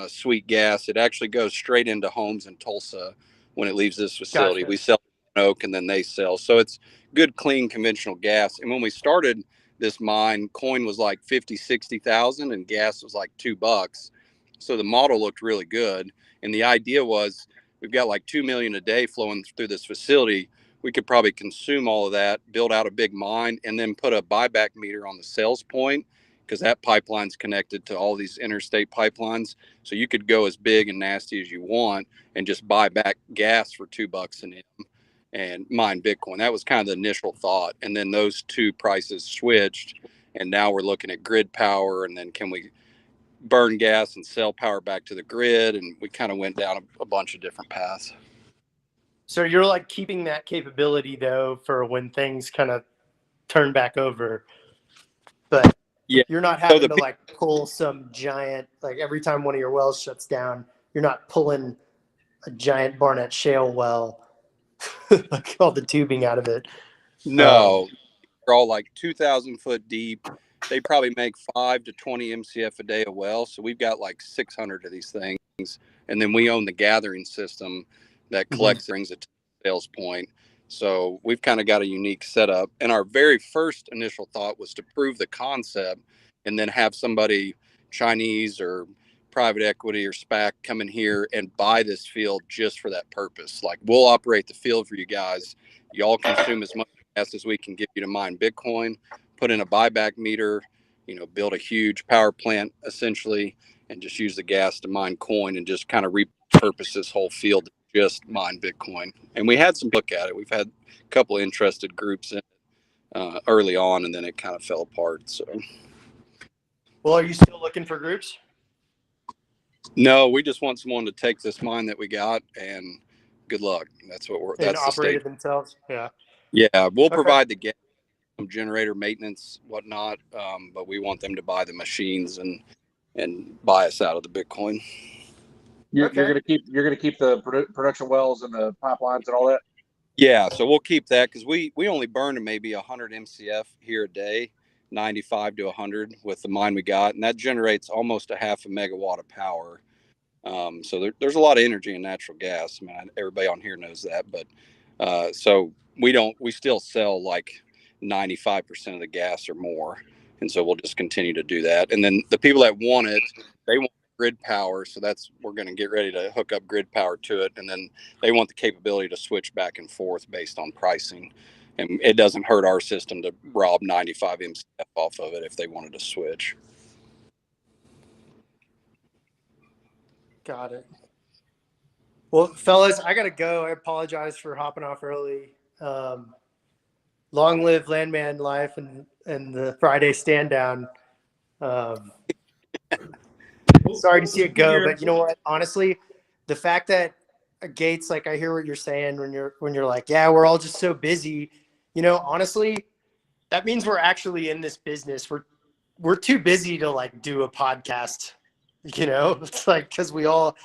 sweet gas. It actually goes straight into homes in Tulsa when it leaves this facility. Gotcha. We sell oak, and then they sell. So it's good, clean, conventional gas. And when we started this mine, coin was like 50, 60,000 and gas was like $2. So the model looked really good. And the idea was, we've got like 2 million a day flowing through this facility. We could probably consume all of that, build out a big mine, and then put a buyback meter on the sales point, because that pipeline's connected to all these interstate pipelines. So you could go as big and nasty as you want and just buy back gas for $2 an M and mine Bitcoin. That was kind of the initial thought. And then those two prices switched, and now we're looking at grid power, and then can we burn gas and sell power back to the grid? And we kind of went down a bunch of different paths. So you're like keeping that capability though for when things kind of turn back over, but Yeah. you're not having to like pull some giant, like every time one of your wells shuts down, you're not pulling a giant Barnett shale well, like all the tubing out of it. No, they're all like 2,000 foot deep. They probably make 5 to 20 MCF a day a well. So we've got like 600 of these things. And then we own the gathering system that collects, brings it to the sales point. So we've kind of got a unique setup. And our very first initial thought was to prove the concept and then have somebody, Chinese or private equity or SPAC, come in here and buy this field just for that purpose. Like, we'll operate the field for you guys. Y'all consume as much gas as we can give you to mine Bitcoin, put in a buyback meter, build a huge power plant essentially, and just use the gas to mine coin, and just kind of repurpose this whole field to just mine Bitcoin. And we had some look at it. We've had a couple of interested groups in it early on, and then it kind of fell apart. So, well, are you still looking for groups? no, we just want someone to take this mine that we got, and good luck. That's what we're. That's And the operate state. it themselves. Yeah. Yeah, we'll provide the gas, some generator maintenance, whatnot, but we want them to buy the machines and buy us out of the Bitcoin. You're gonna keep the production wells and the pipelines and all that. Yeah, so we'll keep that, because we only burn maybe 100 MCF here a day, 95 to 100 with the mine we got, and that generates almost a half a megawatt of power. So there's a lot of energy in natural gas. I mean, everybody on here knows that, but so we still sell like 95% of the gas or more. And so we'll just continue to do that. And then the people that want it, they want grid power. So we're going to get ready to hook up grid power to it. And then they want the capability to switch back and forth based on pricing. And it doesn't hurt our system to rob 95 MCF off of it if they wanted to switch. Got it. Well, fellas, I got to go. I apologize for hopping off early. Long live Landman Life and the Friday Standdown. Sorry to see it go, but you know what? Honestly, the fact that Gates, like, I hear what you're saying when you're like, yeah, we're all just so busy. You know, honestly, that means we're actually in this business. We're too busy to like do a podcast. You know, it's like because we all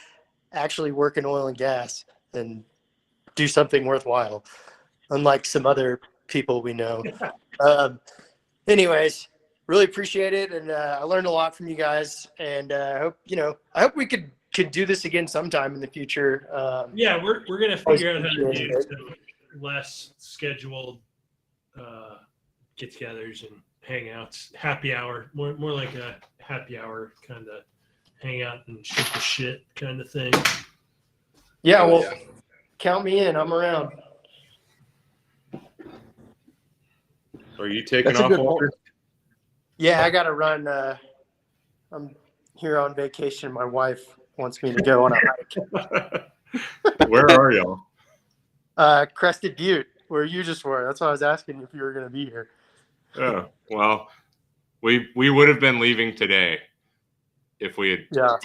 actually work in oil and gas and do something worthwhile, unlike some other people we know. Anyways, really appreciate it, and I learned a lot from you guys, and I hope we could do this again sometime in the future. Yeah, we're gonna figure out how to do some less scheduled get-togethers and hangouts, happy hour, more like a happy hour kind of hangout and shoot the shit kind of thing. Yeah, well, count me in. I'm around. Are you taking off, Walter? Yeah, I got to run. I'm here on vacation. My wife wants me to go on a hike. Where are y'all? Crested Butte, where you just were. That's why I was asking if you were going to be here. Oh, well, we would have been leaving today if we had. Yeah.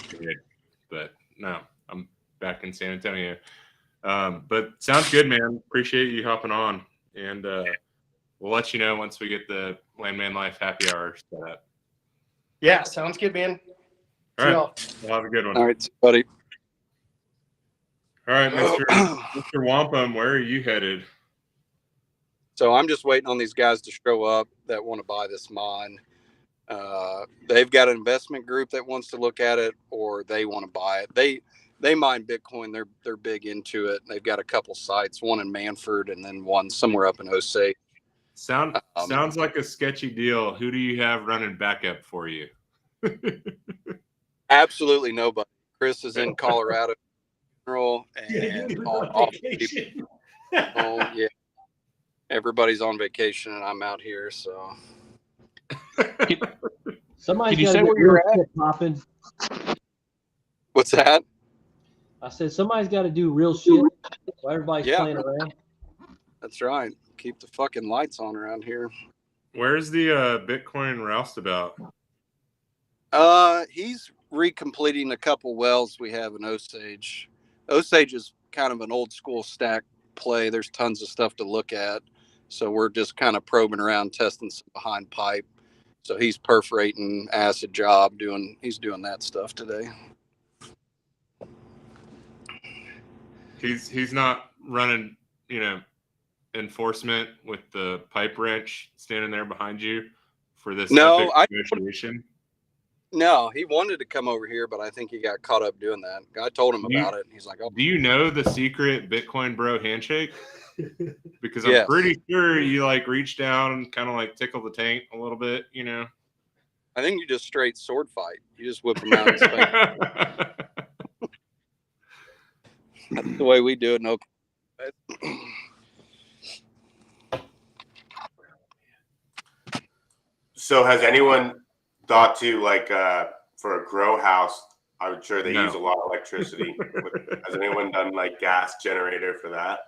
But no, I'm back in San Antonio. But sounds good, man. Appreciate you hopping on. And we'll let you know once we get the Landman Life happy hour set up. Yeah, sounds good, man. All right. We'll have a good one. All right, buddy. All right, Mr. Wampum, where are you headed? So I'm just waiting on these guys to show up that want to buy this mine. They've got an investment group that wants to look at it, or they want to buy it. They mine Bitcoin. They're big into it. They've got a couple sites, one in Manford and then one somewhere up in Osage. Sounds like a sketchy deal. Who do you have running backup for you? Absolutely nobody. Chris is in Colorado, and all oh yeah, everybody's on vacation, and I'm out here. So, Somebody's Can you got say to get where you're real shit popping. what's that? I said somebody's got to do real shit while everybody's playing around. That's right. Keep the fucking lights on around here. Where's the Bitcoin roustabout? He's recompleting a couple wells we have in Osage. Osage is kind of an old school stack play. There's tons of stuff to look at. So we're just kind of probing around, testing some behind pipe. So he's perforating acid job, he's doing that stuff today. He's not running, enforcement with the pipe wrench standing there behind you for this negotiation. No, he wanted to come over here, but I think he got caught up doing that. I told him about it. And he's like, "Oh, do you know the secret Bitcoin bro handshake?" Because I'm pretty sure you reach down and kind of tickle the tank a little bit, I think you just straight sword fight. You just whip him out and spank. That's the way we do it in Oklahoma. So has anyone thought to for a grow house? I'm sure they use a lot of electricity. Has anyone done gas generator for that?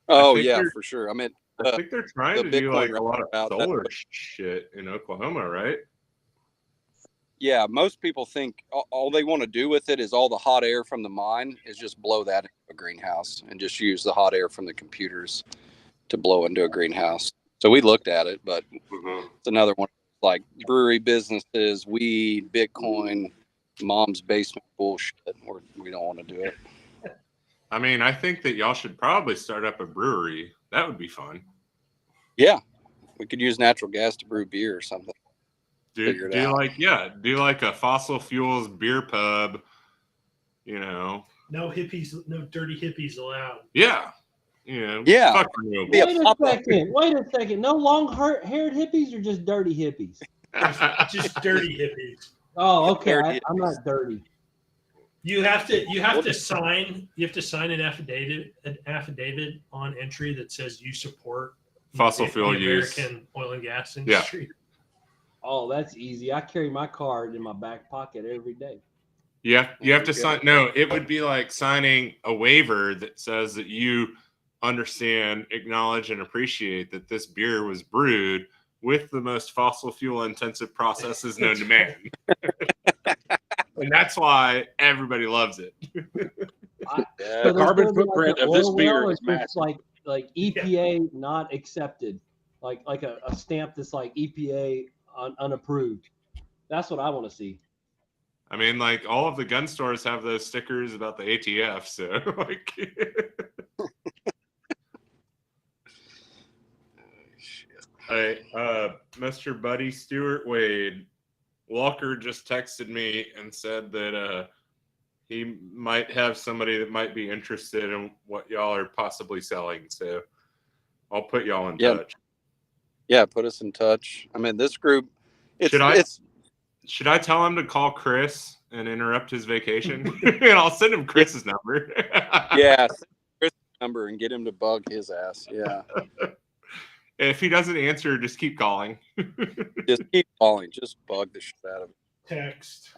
Oh yeah, for sure. I mean, I think they're trying to do a lot of solar shit in Oklahoma, right? Yeah, most people think all they want to do with it is all the hot air from the mine is just blow that into a greenhouse and just use the hot air from the computers to blow into a greenhouse. So we looked at it, but it's another one like brewery businesses, weed, Bitcoin, mom's basement bullshit. We don't want to do it. I mean, I think that y'all should probably start up a brewery. That would be fun. Yeah, we could use natural gas to brew beer or something. Do a fossil fuels beer pub. No hippies, no dirty hippies allowed. Yeah, Yeah. fuck renewables. Yeah, Wait a pop up. second. Wait a second. No long-haired hippies or just dirty hippies? Just dirty hippies. Oh, okay. Dirty I'm not dirty. You have to sign an affidavit on entry that says you support Fossil fuel the use. American oil and gas industry. Oh, that's easy. I carry my card in my back pocket every day. You have to sign. No, it would be like signing a waiver that says that you understand, acknowledge, and appreciate that this beer was brewed with the most fossil fuel intensive processes known to man. And that's why everybody loves it. The carbon footprint of this beer is massive. Like EPA not accepted, like a stamp that's like EPA unapproved. That's what I want to see. I mean, like all of the gun stores have those stickers about the ATF, so like. Hey, Mr. Buddy Stewart Wade, Walker just texted me and said that he might have somebody that might be interested in what y'all are possibly selling. So I'll put y'all in touch. Yeah, put us in touch. I mean, this group. Should I tell him to call Chris and interrupt his vacation? And I'll send him Chris's number. Yeah, send Chris's number and get him to bug his ass. Yeah. If he doesn't answer, just keep calling. Just keep calling. Just bug the shit out of him. Text.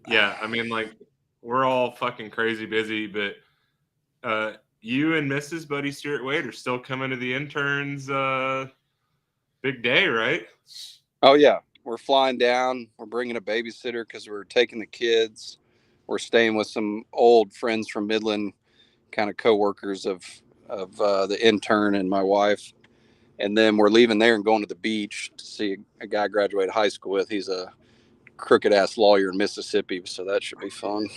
Yeah, I mean, like, we're all fucking crazy busy, but you and Mrs. Buddy Stewart Wade are still coming to the interns' big day, right? Oh, yeah. We're flying down. We're bringing a babysitter because we're taking the kids. We're staying with some old friends from Midland, kind of co-workers of the intern and my wife. And then we're leaving there and going to the beach to see a guy I graduated high school with. He's a crooked ass lawyer in Mississippi, so that should be fun.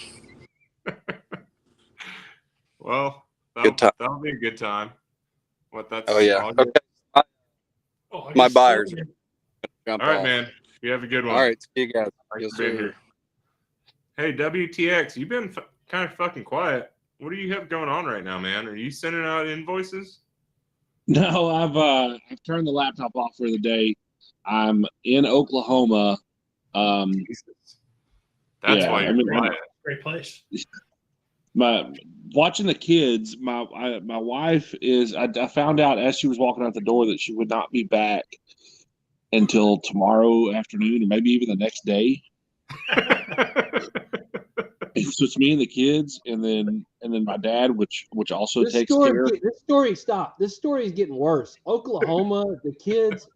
Well, Good time. that'll be a good time. Oh yeah. Okay. My buyers are jump all right, off. man. You have a good one. All right, see you guys. Thanks Yes, for being sir. here. Hey, WTX, you've been kind of fucking quiet. What do you have going on right now, man? Are you sending out invoices? No, I've turned the laptop off for the day. I'm in Oklahoma. Jesus. That's why you're quiet. Great place. Watching the kids. My wife is. I found out as she was walking out the door that she would not be back until tomorrow afternoon, or maybe even the next day. And so it's me and the kids, and then my dad, which also takes care. This story, stop. This story is getting worse. Oklahoma, the kids.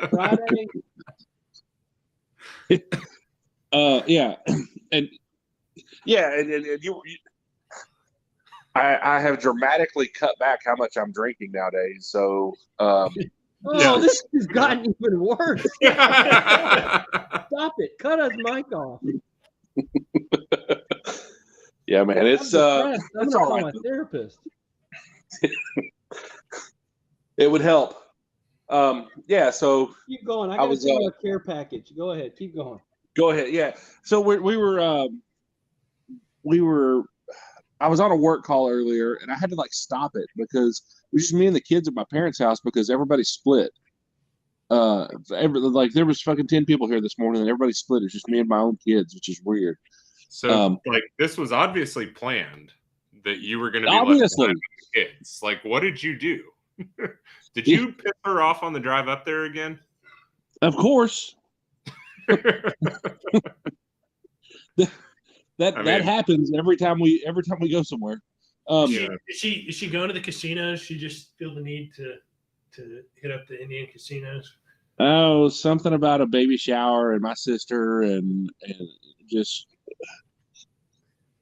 Friday. Yeah, and you. I have dramatically cut back how much I'm drinking nowadays. So. This has gotten even worse. Stop it. Cut his mic off. Yeah, man, it's I'm it's gonna all call right. my therapist. It would help. Yeah, so Keep going. I gotta send you a care package. Go ahead. Keep going. go ahead. Yeah, so we were. I was on a work call earlier, and I had to like stop it because it was just me and the kids at my parents' house because everybody split. There was fucking 10 people here this morning, and everybody split. It's just me and my own kids, which is weird. So, this was obviously planned that you were going to be obviously left behind with the kids. Like, what did you do? Did you piss her off on the drive up there again? Of course. That happens every time we go somewhere. Is she going to the casinos? She just feel the need to hit up the Indian casinos. Oh, something about a baby shower and my sister and just.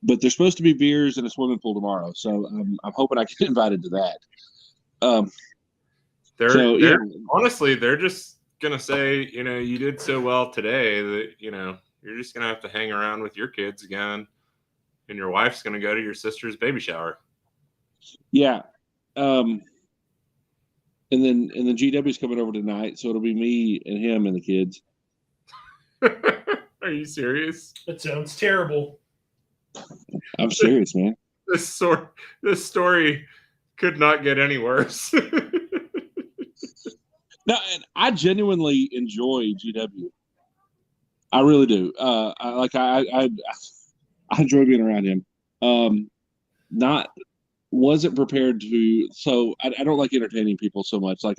But there's supposed to be beers and a swimming pool tomorrow, so I'm hoping I get invited to that. Honestly, they're just gonna say, you did so well today that you're just gonna have to hang around with your kids again, and your wife's gonna go to your sister's baby shower. Yeah, and then GW's coming over tonight, so it'll be me and him and the kids. Are you serious? That sounds terrible. I'm serious, man. This story could not get any worse. No, and I genuinely enjoy GW. I really do. I enjoy being around him. Wasn't prepared to. So I don't like entertaining people so much. Like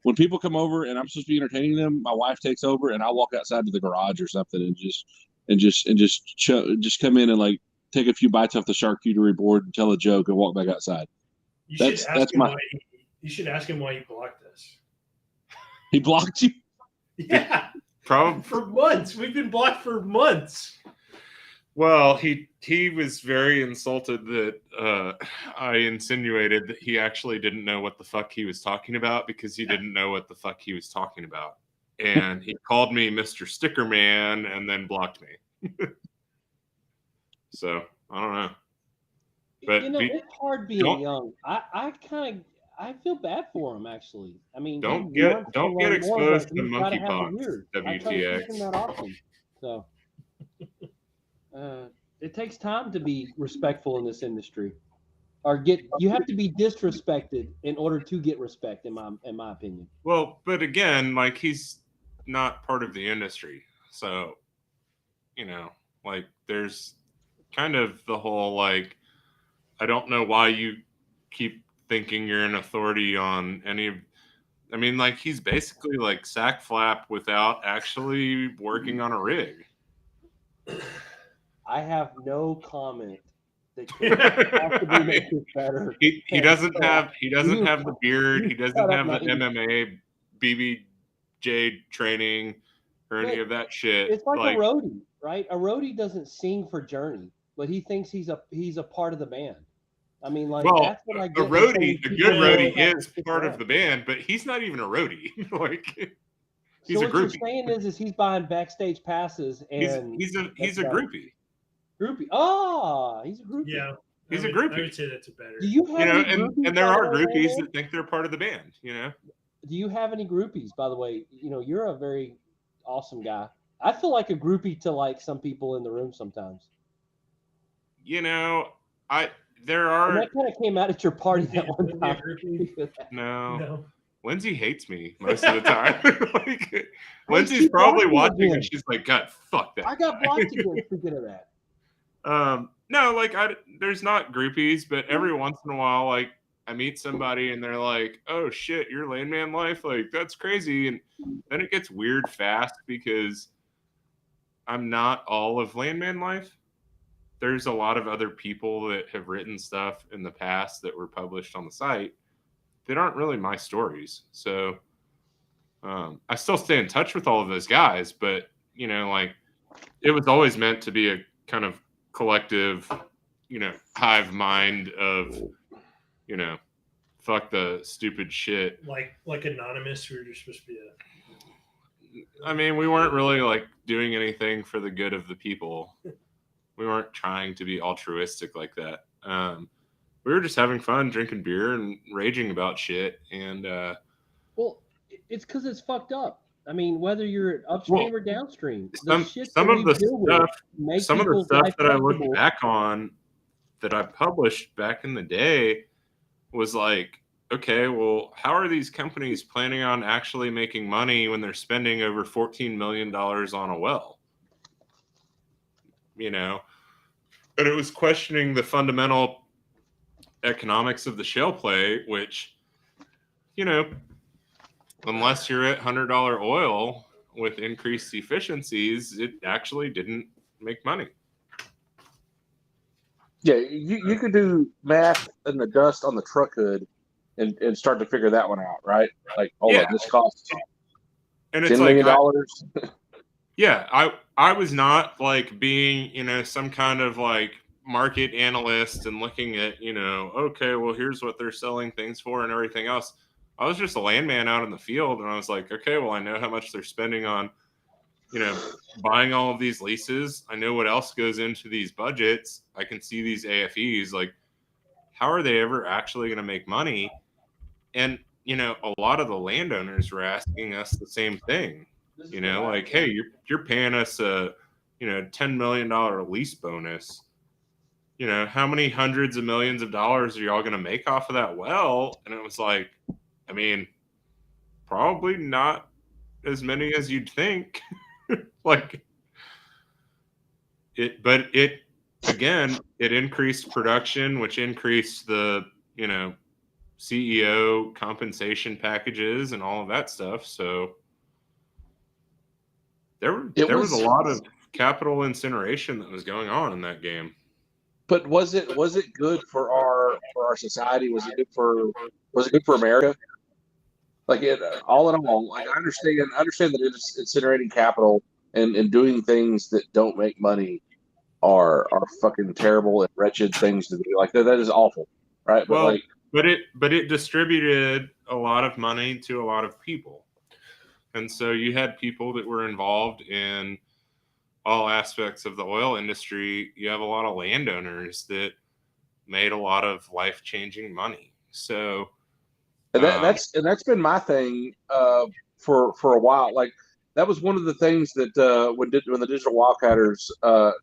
when people come over and I'm supposed to be entertaining them, my wife takes over and I walk outside to the garage or something and just come in and like take a few bites off the charcuterie board and tell a joke and walk back outside. You That's you should ask him why he blocked us. He blocked you? Yeah. Probably For months. We've been blocked for months. Well, he was very insulted that I insinuated that he actually didn't know what the fuck he was talking about because he didn't know what the fuck he was talking about. And he called me Mr. Sticker Man and then blocked me. So, I don't know. But it's hard being young. I feel bad for him, actually. I mean, don't get exposed to monkeypox, I try to WTX. teach him that often. So, it takes time to be respectful in this industry, you have to be disrespected in order to get respect, in my opinion. Well, but again, like he's not part of the industry, so like there's kind of the whole like I don't know why you keep thinking you're an authority on any of. I mean, like he's basically like sack flap without actually working on a rig. I have no comment that could possibly make this better. He doesn't have the beard. He doesn't have the MMA BBJ training or any of that shit. It's like a roadie, right? A roadie doesn't sing for Journey, but he thinks he's a part of the band. I mean, like that's what I get. A good roadie is part of the band, but he's not even a roadie. Like he's a groupie. What you're saying is he's buying backstage passes and he's a groupie. Groupie. Oh, he's a groupie. Yeah. He's a groupie. I would say that's a better. Do you have and there are groupies that think they're part of the band, Do you have any groupies, by the way? You're a very awesome guy. I feel like a groupie to like some people in the room sometimes. There are. And that kind of came out at your party that one time. No. Lindsay hates me most of the time. Like, Lindsay's probably watching and she's like, God, fuck that. I got blocked again speaking of that. No, like there's not groupies, but every once in a while, like I meet somebody and they're like, oh shit, you're Landman Life? Like that's crazy. And then it gets weird fast because I'm not all of Landman Life. There's a lot of other people that have written stuff in the past that were published on the site that aren't really my stories. So I still stay in touch with all of those guys, but like it was always meant to be a kind of collective, hive mind of, fuck the stupid shit. Like Anonymous, we were just supposed to be I mean, we weren't really like doing anything for the good of the people. We weren't trying to be altruistic like that. We were just having fun, drinking beer and raging about shit. And well, it's because it's fucked up. I mean, whether you're upstream or downstream, some of the stuff that I look back on that I published back in the day was like, okay, well, how are these companies planning on actually making money when they're spending over $14 million on a well? And it was questioning the fundamental economics of the shale play, which, unless you're at $100 oil with increased efficiencies, it actually didn't make money. Yeah, you could do math in the dust on the truck hood and start to figure that one out, right? Like, hold on, this costs and it's $10 million. Yeah, I was not like being, some kind of like market analyst and looking at, okay, well, here's what they're selling things for and everything else. I was just a landman out in the field, and I was like, okay, well, I know how much they're spending on, buying all of these leases. I know what else goes into these budgets. I can see these AFEs. Like, how are they ever actually going to make money? And, a lot of the landowners were asking us the same thing. Like, hey, you're paying us a $10 million lease bonus. you know, how many hundreds of millions of dollars are y'all going to make off of that well? And it was like, I mean, probably not as many as you'd think. Like but it again, it increased production, which increased the, you know, CEO compensation packages and all of that stuff. So there was a lot of capital incineration that was going on in that game. But was it good for our society? Was it good for America? Like it, all in all, like I understand that it is incinerating capital and doing things that don't make money are fucking terrible and wretched things to do. Like that is awful, right? But Well, like, but it distributed a lot of money to a lot of people. And so you had people that were involved in all aspects of the oil industry. You have a lot of landowners that made a lot of life-changing money. So that's been my thing for a while. Like that was one of the things that when the Digital Wildcatters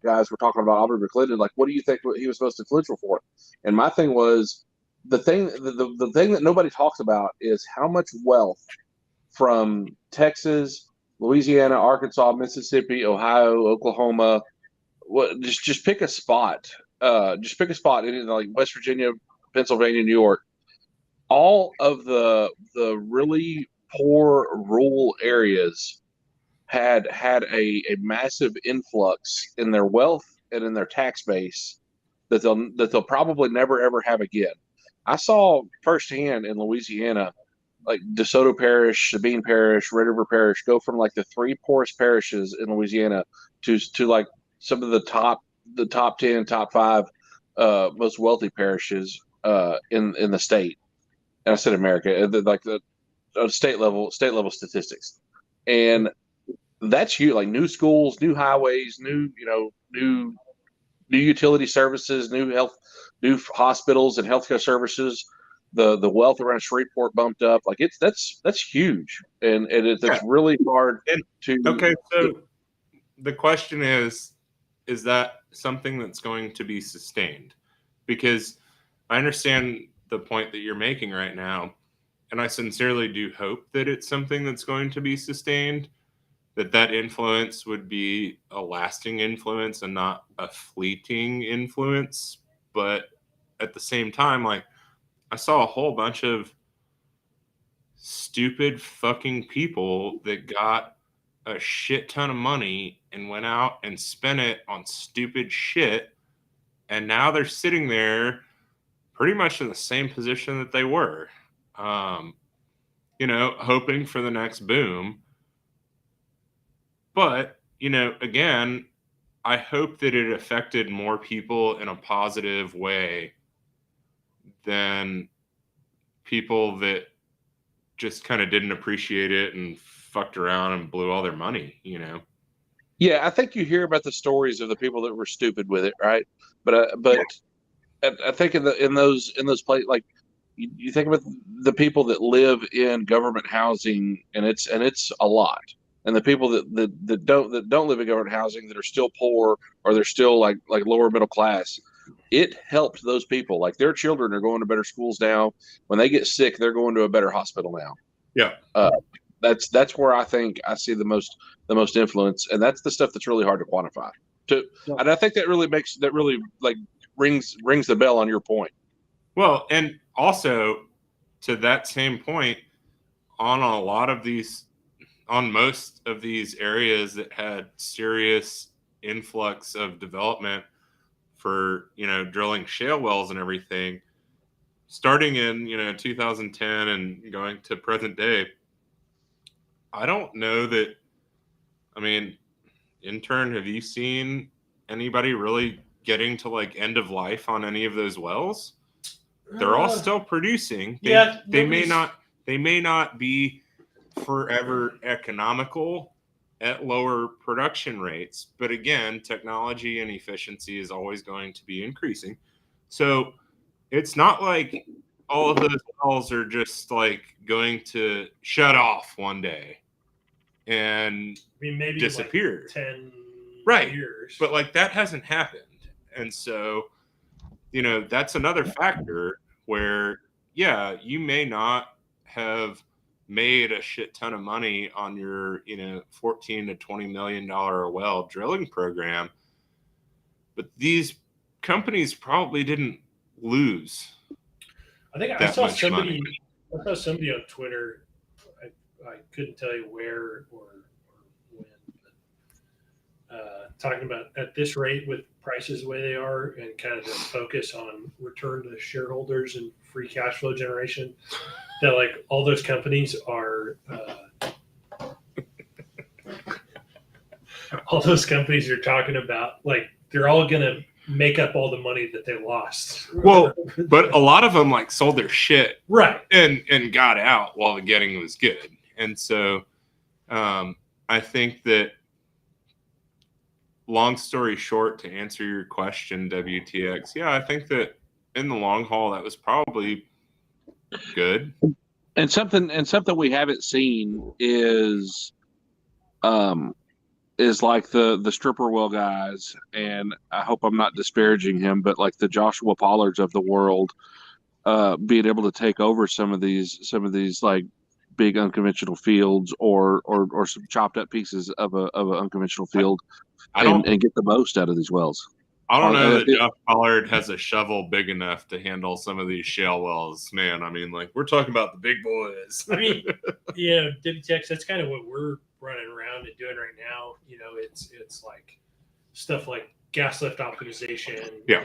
guys were talking about Aubrey McClendon, like, what do you think he was most influential for? And my thing was the thing that nobody talks about is how much wealth from Texas, Louisiana, Arkansas, Mississippi, Ohio, Oklahoma. Just pick a spot. Just pick a spot in like West Virginia, Pennsylvania, New York. All of the really poor rural areas had a massive influx in their wealth and in their tax base that they'll probably never ever have again. I saw firsthand in Louisiana, like DeSoto Parish, Sabine Parish, Red River Parish, go from like the three poorest parishes in Louisiana to like some of the top 10, top 5 most wealthy parishes in the state. And I said America, like the state level statistics, and that's huge. Like new schools, new highways, new utility services, new hospitals and healthcare services. The wealth around Shreveport bumped up. Like that's huge, and it's really hard to. Okay, so the question is that something that's going to be sustained? Because I understand the point that you're making right now, and I sincerely do hope that it's something that's going to be sustained, that influence would be a lasting influence and not a fleeting influence. But at the same time, like, I saw a whole bunch of stupid fucking people that got a shit ton of money and went out and spent it on stupid shit, and now they're sitting there pretty much in the same position that they were, you know, hoping for the next boom. But, you know, again, I hope that it affected more people in a positive way than people that just kind of didn't appreciate it and fucked around and blew all their money, you know? Yeah, I think you hear about the stories of the people that were stupid with it, right? But I think in those places, like you think about the people that live in government housing, and it's a lot, and the people that don't live in government housing, that are still poor, or they're still like lower middle class. It helped those people. Like their children are going to better schools now. When they get sick, they're going to a better hospital now. Yeah. That's where I think I see the most influence, and that's the stuff that's really hard to quantify. And I think that really like rings the bell on your point. Well, and also to that same point, on most of these areas that had serious influx of development for, you know, drilling shale wells and everything, starting in, you know, 2010 and going to present day, I don't know that, I mean, intern, have you seen anybody really getting to like end of life on any of those wells? They're all still producing. They may not be forever economical at lower production rates, but again, technology and efficiency is always going to be increasing. So it's not like all of those wells are just like going to shut off one day and maybe disappear. Like 10 right. years. But like that hasn't happened. And so that's another factor where, yeah, you may not have made a shit ton of money on your, $14 to $20 million a well drilling program, but these companies probably didn't lose. I think I saw somebody on Twitter. I couldn't tell you where or when, but talking about at this rate with prices the way they are and kind of the focus on return to shareholders and free cash flow generation, that like all those companies are all those companies you're talking about, like they're all gonna make up all the money that they lost. Well, but a lot of them like sold their shit right and got out while the getting was good. And so I think that, long story short, to answer your question, WTX, yeah, I think that in the long haul that was probably good. And something we haven't seen is like the stripper well guys, and I hope I'm not disparaging him, but like the Joshua Pollards of the world, being able to take over some of these like big unconventional fields or some chopped up pieces of an unconventional field and get the most out of these wells. I don't know that Josh Pollard has a shovel big enough to handle some of these shale wells, man. I mean, like, we're talking about the big boys. I mean, WTX, that's kind of what we're running around and doing right now. It's like stuff like gas lift optimization and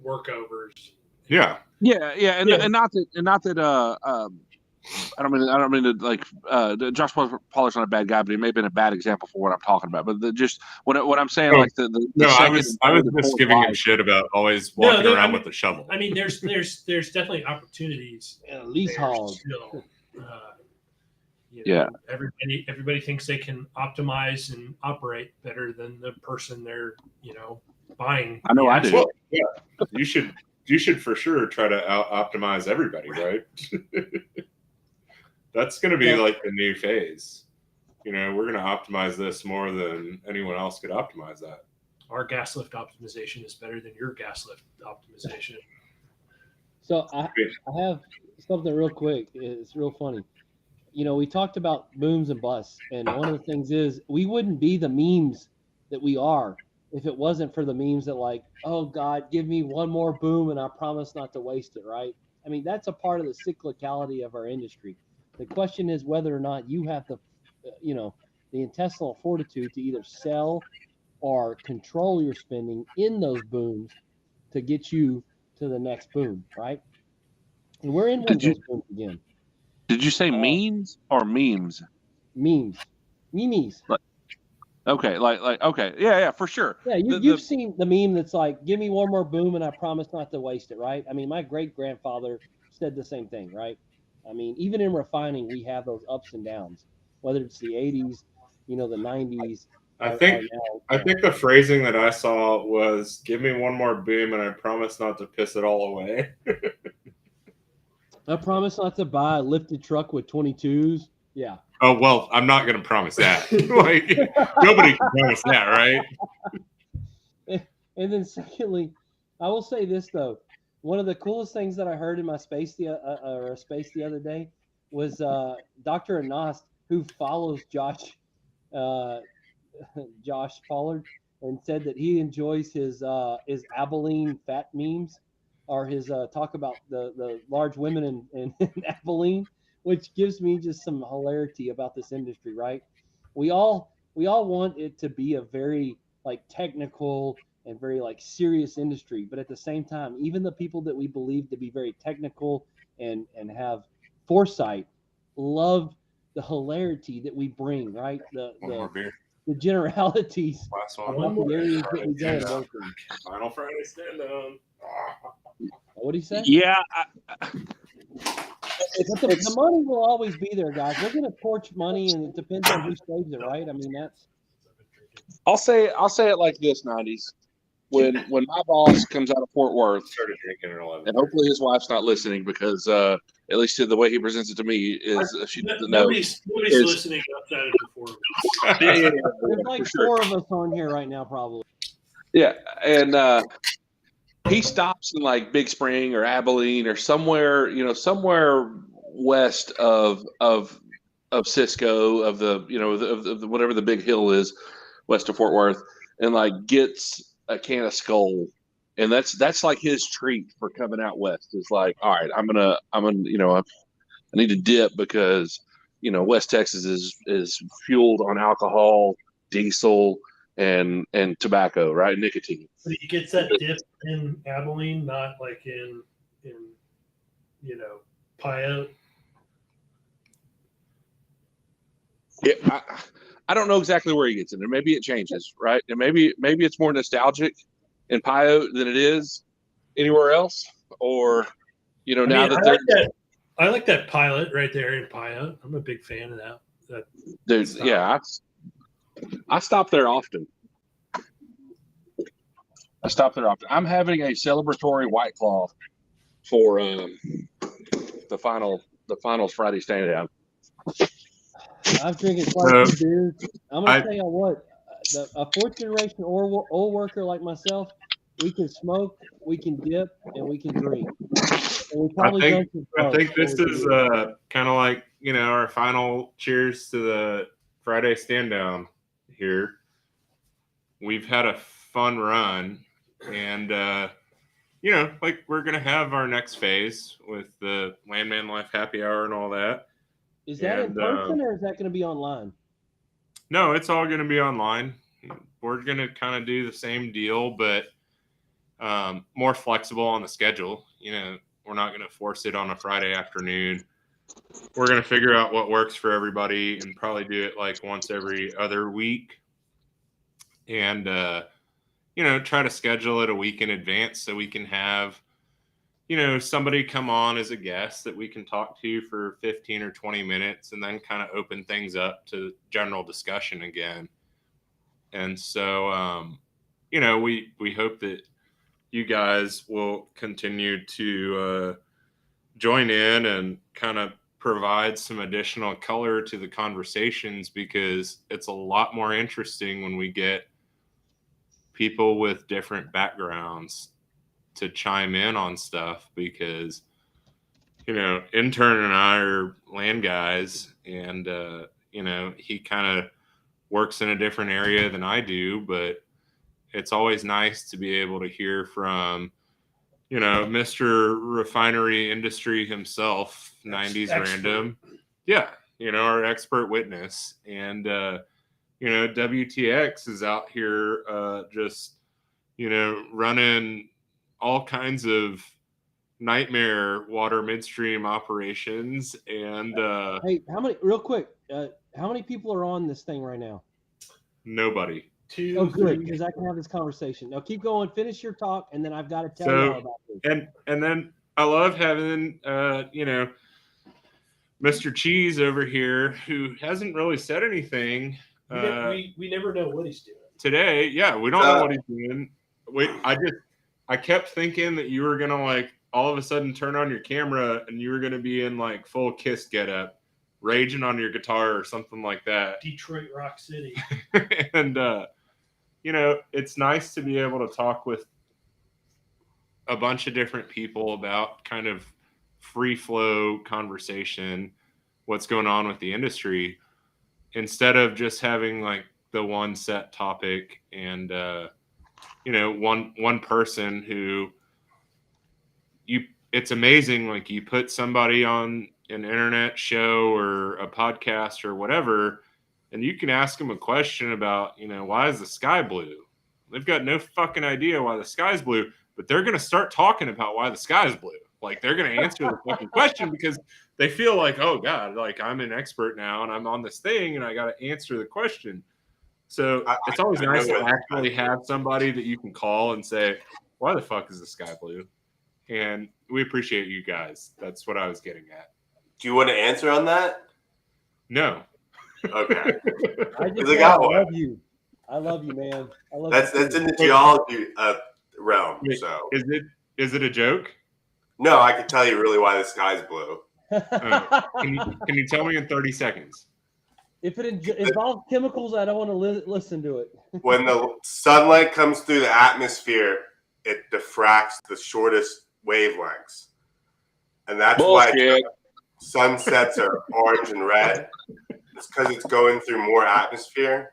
workovers. Yeah. And not that I don't mean to like Josh Pollard's not a bad guy, but he may have been a bad example for what I'm talking about. But just what I'm saying, like I was just giving him shit about always walking around with a shovel. I mean, there's definitely opportunities. Leasehold. Everybody thinks they can optimize and operate better than the person they're buying. I know I do. Well, yeah, you should for sure try to optimize everybody, right? That's going to be like the new phase. We're going to optimize this more than anyone else could optimize that. Our gas lift optimization is better than your gas lift optimization. So I have something real quick. It's real funny. We talked about booms and busts, and one of the things is we wouldn't be the memes that we are if it wasn't for the memes that like, oh God, give me one more boom and I promise not to waste it, right? I mean, that's a part of the cyclicality of our industry. The question is whether or not you have the intestinal fortitude to either sell or control your spending in those booms to get you to the next boom, right? And we're in one of those booms again. Did you say memes or memes? Memes. Memes. Okay, okay, yeah, for sure. Yeah, you've seen the meme that's like, give me one more boom and I promise not to waste it, right? I mean, my great-grandfather said the same thing, right? I mean, even in refining, we have those ups and downs, whether it's the 80s, the 90s. I think the phrasing that I saw was, give me one more boom and I promise not to piss it all away. I promise not to buy a lifted truck with 22s. Yeah. Oh, well, I'm not going to promise that. Like, nobody can promise that, right? And then secondly, I will say this, though. One of the coolest things that I heard in my space the other day was Dr. Anas, who follows Josh Pollard, and said that he enjoys his Abilene fat memes, or his talk about the large women in Abilene, which gives me just some hilarity about this industry, right? We all want it to be a very like technical and very like serious industry, but at the same time, even the people that we believe to be very technical and have foresight love the hilarity that we bring, right? The generalities of the areas that we go and work in. Final Friday Standdown. What do you say? Yeah. The money will always be there, guys. We're going to torch money, and it depends on who saves it, right? I mean, that's. I'll say it like this, 90s. When my boss comes out of Fort Worth, started drinking at 11, and hopefully his wife's not listening, because at least the way he presents it to me is she doesn't know. Nobody's listening outside of the forum. There's like 4 of us on here right now, probably. Yeah, and he stops in like Big Spring or Abilene or somewhere, somewhere west of Cisco, of the, of the, whatever the big hill is west of Fort Worth, and like gets a can of Skull. And that's like his treat for coming out west. Is like, all right, I'm gonna, I need to dip because, West Texas is fueled on alcohol, diesel, and tobacco, right? Nicotine. But he gets that dip in Abilene, not like in Pyote. I don't know exactly where he gets it, and maybe it changes, right? And maybe it's more nostalgic in Pyote than it is anywhere else, or I like that pilot right there in Pyote. I'm a big fan of that. Yeah, I stop there often. I'm having a celebratory White Claw for the finals Friday Standdown. I'm drinking quite a few beers. I'm gonna tell you what, a fourth generation oil worker like myself, we can smoke, we can dip, and we can drink. And we probably I think this is kind of like our final cheers to the Friday Standdown here. We've had a fun run, and like we're gonna have our next phase with the Landman Life Happy Hour and all that. Is that in person or is that going to be online? No, it's all going to be online. We're going to kind of do the same deal, but more flexible on the schedule. We're not going to force it on a Friday afternoon. We're going to figure out what works for everybody and probably do it like once every other week. And, try to schedule it a week in advance so we can have somebody come on as a guest that we can talk to for 15 or 20 minutes and then kind of open things up to general discussion again. And so, we hope that you guys will continue to join in and kind of provide some additional color to the conversations, because it's a lot more interesting when we get people with different backgrounds to chime in on stuff, because intern and I are land guys, and he kind of works in a different area than I do, but it's always nice to be able to hear from Mr. Refinery Industry himself, 90s Random, our expert witness. And WTX is out here just running all kinds of nightmare water midstream operations. And hey, how many people are on this thing right now? Nobody. Oh, good, because I can have this conversation. Now keep going, finish your talk, and then I've got to tell you all about this. And then I love having Mr. Cheese over here, who hasn't really said anything. We never know what he's doing today. Yeah, we don't know what he's doing. I kept thinking that you were gonna like all of a sudden turn on your camera and you were gonna be in like full Kiss getup, raging on your guitar or something like that. Detroit Rock City. And it's nice to be able to talk with a bunch of different people about kind of free flow conversation, what's going on with the industry, instead of just having like the one set topic and one person who it's amazing, like you put somebody on an internet show or a podcast or whatever, and you can ask them a question about why is the sky blue. They've got no fucking idea why the sky's blue, but they're going to start talking about why the sky's blue. Like they're going to answer the fucking question because they feel like, oh God, like I'm an expert now and I'm on this thing and I got to answer the question. So it's always nice to actually have somebody that you can call and say, why the fuck is the sky blue? And we appreciate you guys. That's what I was getting at. Do you want to answer on that? No. Okay. I love you, man. That's in the geology realm. So is it a joke? No, I can tell you really why the sky's blue. Can you tell me in 30 seconds? If it involves chemicals, I don't want to listen to it. When the sunlight comes through the atmosphere it diffracts the shortest wavelengths, and that's Bullshit. why sunsets are orange and red. It's because it's going through more atmosphere,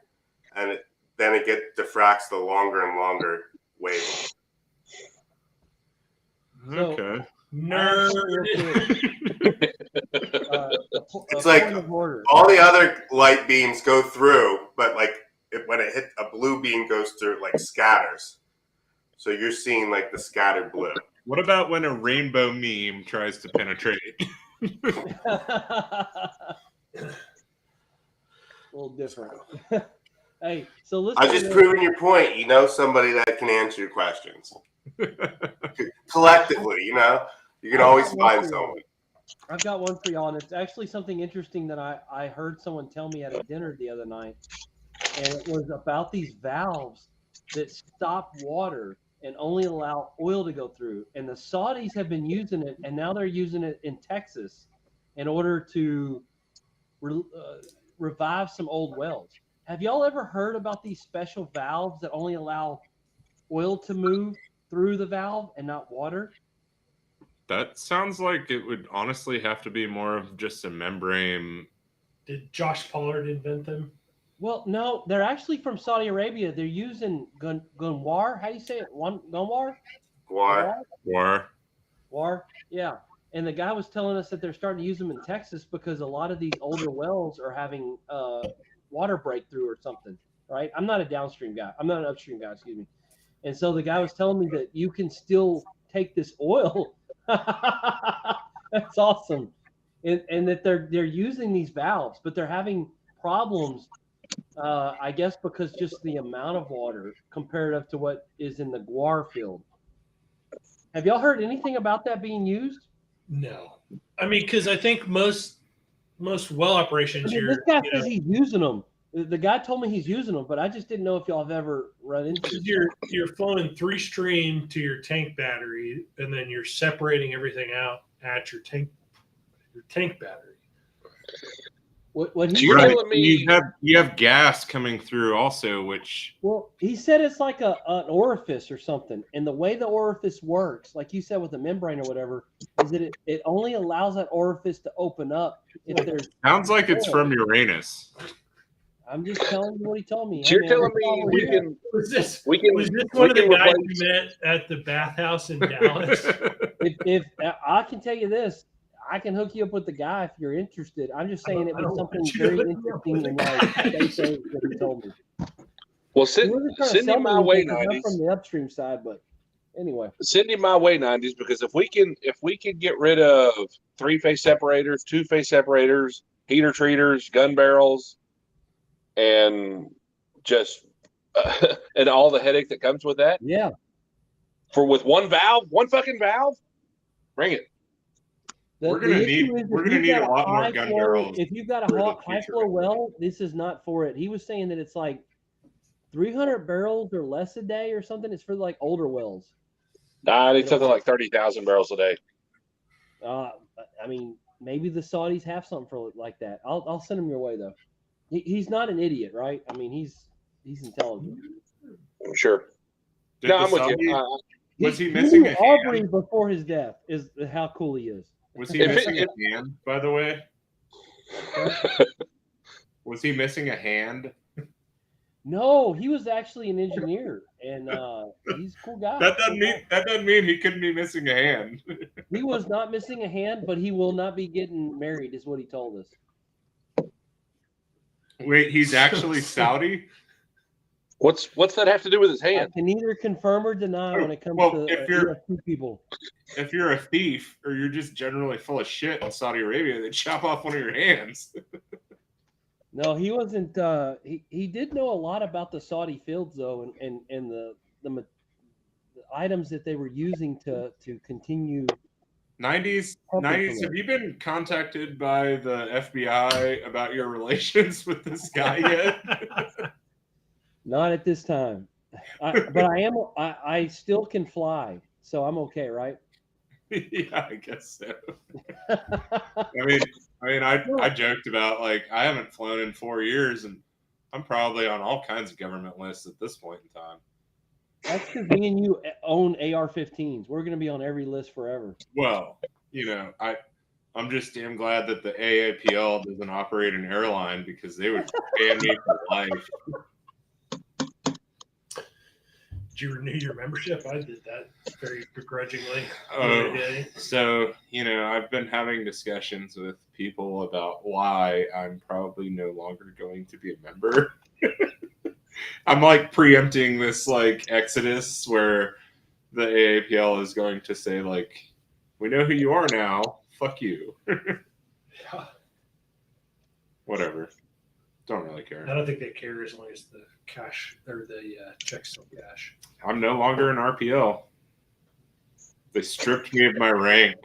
and then it diffracts the longer and longer wavelength. Okay. Nerd. It's like all the other light beams go through, but like when it hits a blue beam goes through, it like scatters. So you're seeing like the scattered blue. What about when a rainbow meme tries to penetrate? A little different. Hey, so listen. I'm just proving your point. You know somebody that can answer your questions. Collectively, you know, you can always find someone. I've got one for y'all, and it's actually something interesting that I heard someone tell me at a dinner the other night, and it was about these valves that stop water and only allow oil to go through. And the Saudis have been using it, and now they're using it in Texas in order to revive some old wells. Have y'all ever heard about these special valves that only allow oil to move through the valve and not water? That sounds like it would honestly have to be more of just a membrane. Did Josh Pollard invent them? Well, no, they're actually from Saudi Arabia. They're using gunwar. How do you say it? Gunwar? War. Yeah. And the guy was telling us that they're starting to use them in Texas because a lot of these older wells are having water breakthrough or something, right? I'm not a downstream guy. I'm not an upstream guy, excuse me. And so the guy was telling me that you can still take this oil. That's awesome. And that they're using these valves, but they're having problems, I guess, because just the amount of water comparative to what is in the Guar field. Have y'all heard anything about that being used? No. I mean, because I think most well operations, this guy says he's using them. The guy told me he's using them, but I just didn't know if y'all have ever run into it. You're flowing 3-stream to your tank battery, and then you're separating everything out at your tank battery. What So you're telling me you have gas coming through also, which he said it's like an orifice or something, and the way the orifice works, like you said with the membrane or whatever, is that it only allows that orifice to open up if there's. Sounds like it's from Uranus. I'm just telling you what he told me. So you're telling me Was this we can one of the guys you met at the bathhouse in Dallas? if I can tell you this, I can hook you up with the guy if you're interested. I'm just saying it was something very interesting in they say that he told me. Well, send him my way, 90s. From the upstream side, but anyway, send him my way, 90s, because if we can get rid of 3-phase separators, 2-phase separators, heater treaters, gun barrels, and just and all the headache that comes with that. Yeah. With one fucking valve, bring it. We're gonna need a lot more gun barrels. If you've got a high flow well, this is not for it. He was saying that it's like 300 barrels or less a day or something. It's for like older wells. Nah, they something like 30,000 barrels a day. I mean, maybe the Saudis have something for like that. I'll send him your way though. He's not an idiot, right? I mean, he's intelligent. Sure. I'm with you. Was he missing a hand? Aubrey before his death is how cool he is. Was he missing a hand, by the way? Was he missing a hand? No, he was actually an engineer, and he's a cool guy. That doesn't mean he couldn't be missing a hand. He was not missing a hand, but he will not be getting married, is what he told us. Wait, he's actually Saudi? What's that have to do with his hand? I can neither confirm or deny when it comes to UFC people. If you're a thief or you're just generally full of shit in Saudi Arabia, they chop off one of your hands. No, he wasn't. He did know a lot about the Saudi fields though, and the items that they were using to continue. 90s. Have you been contacted by the FBI about your relations with this guy yet? Not at this time, but I am. I still can fly, so I'm okay, right? Yeah, I guess so. I joked about like I haven't flown in 4 years, and I'm probably on all kinds of government lists at this point in time. That's because me and you own AR-15s. We're gonna be on every list forever. Well, I'm just damn glad that the AAPL doesn't operate an airline because they would ban me for life. Did you renew your membership? I did that very begrudgingly. So, I've been having discussions with people about why I'm probably no longer going to be a member. I'm like preempting this like exodus where the AAPL is going to say like, we know who you are now. Fuck you. Whatever. Don't really care. I don't think they care as long as the cash or the checks still cash. I'm no longer an RPL. They stripped me of my rank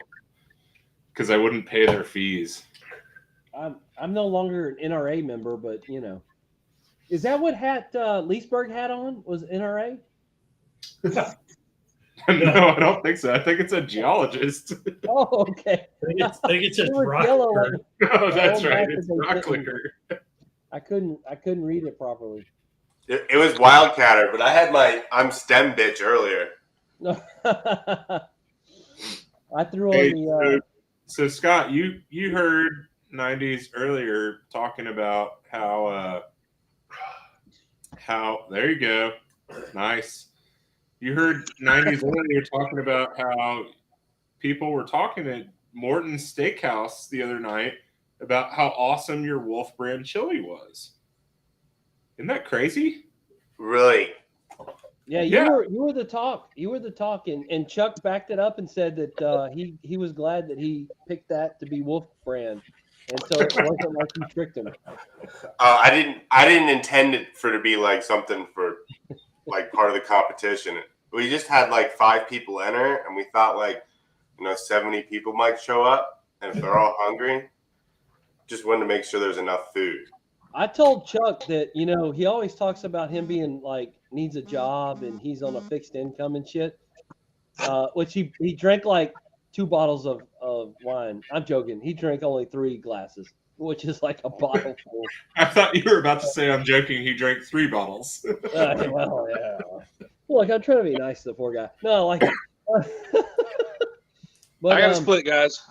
because I wouldn't pay their fees. I'm no longer an NRA member, but is that what hat Leesburg had on? Was NRA? No, I don't think so. I think it's a geologist. Oh, okay. I think it says It was rock. yellow, No, that's Oh, right. that's It's what they rock said. liquor. I couldn't read it properly. It was Wildcatter, but I had my I'm STEM bitch earlier. I threw Hey, on the. so Scott, you heard 90s earlier talking about how there you go. Nice. You heard 90s earlier talking about how people were talking at Morton's Steakhouse the other night about how awesome your Wolf brand chili was. Isn't that crazy? Really? Yeah, you were the talk. You were the talk, and Chuck backed it up and said that he was glad that he picked that to be Wolf brand, and so it wasn't like you tricked him. I didn't intend it for to be like something for like part of the competition. We just had like 5 people enter, and we thought like 70 people might show up, and if they're all hungry, just wanted to make sure there's enough food. I told Chuck that he always talks about him being like needs a job and he's on a fixed income and shit, which he drank like 2 bottles of wine. I'm joking. He drank only 3 glasses, which is like a bottle full. I thought you were about to say I'm joking. He drank 3 bottles. Well, yeah. Look, I'm trying to be nice to the poor guy. No, like, but I got to split, guys.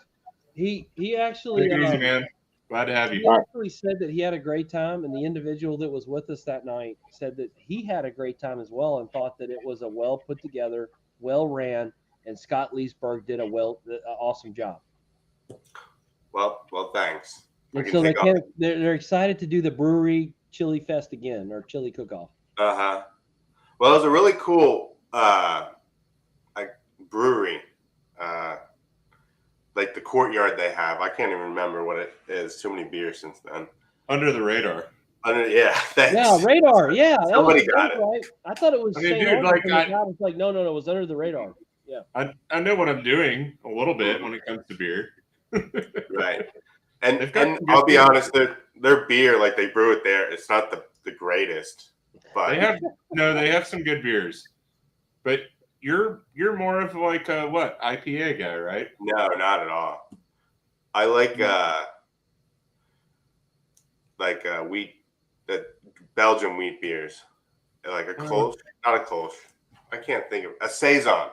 He actually Take it easy, man. Glad to have you. He actually said that he had a great time, and the individual that was with us that night said that he had a great time as well, and thought that it was a well put together, well ran, and Scott Leesburg did awesome job. Well, thanks. And so they're excited to do the brewery chili fest again, or chili cook-off. Well, it was a really cool brewery. Like the courtyard they have. I can't even remember what it is. Too many beers since then. Under the radar. Yeah, thanks. Yeah, radar. Yeah, Somebody got it. Right. I thought it was. I mean, dude, like I was like, no, it was under the radar. Yeah. I know what I'm doing a little bit when it comes to beer. Right. And I'll be honest, their beer, like they brew it there, it's not the greatest. But they have some good beers. But you're more of like a IPA guy, right? No, not at all. I like wheat, the Belgian wheat beers, like a Kolsch, not a Kolsch. I can't think of a Saison.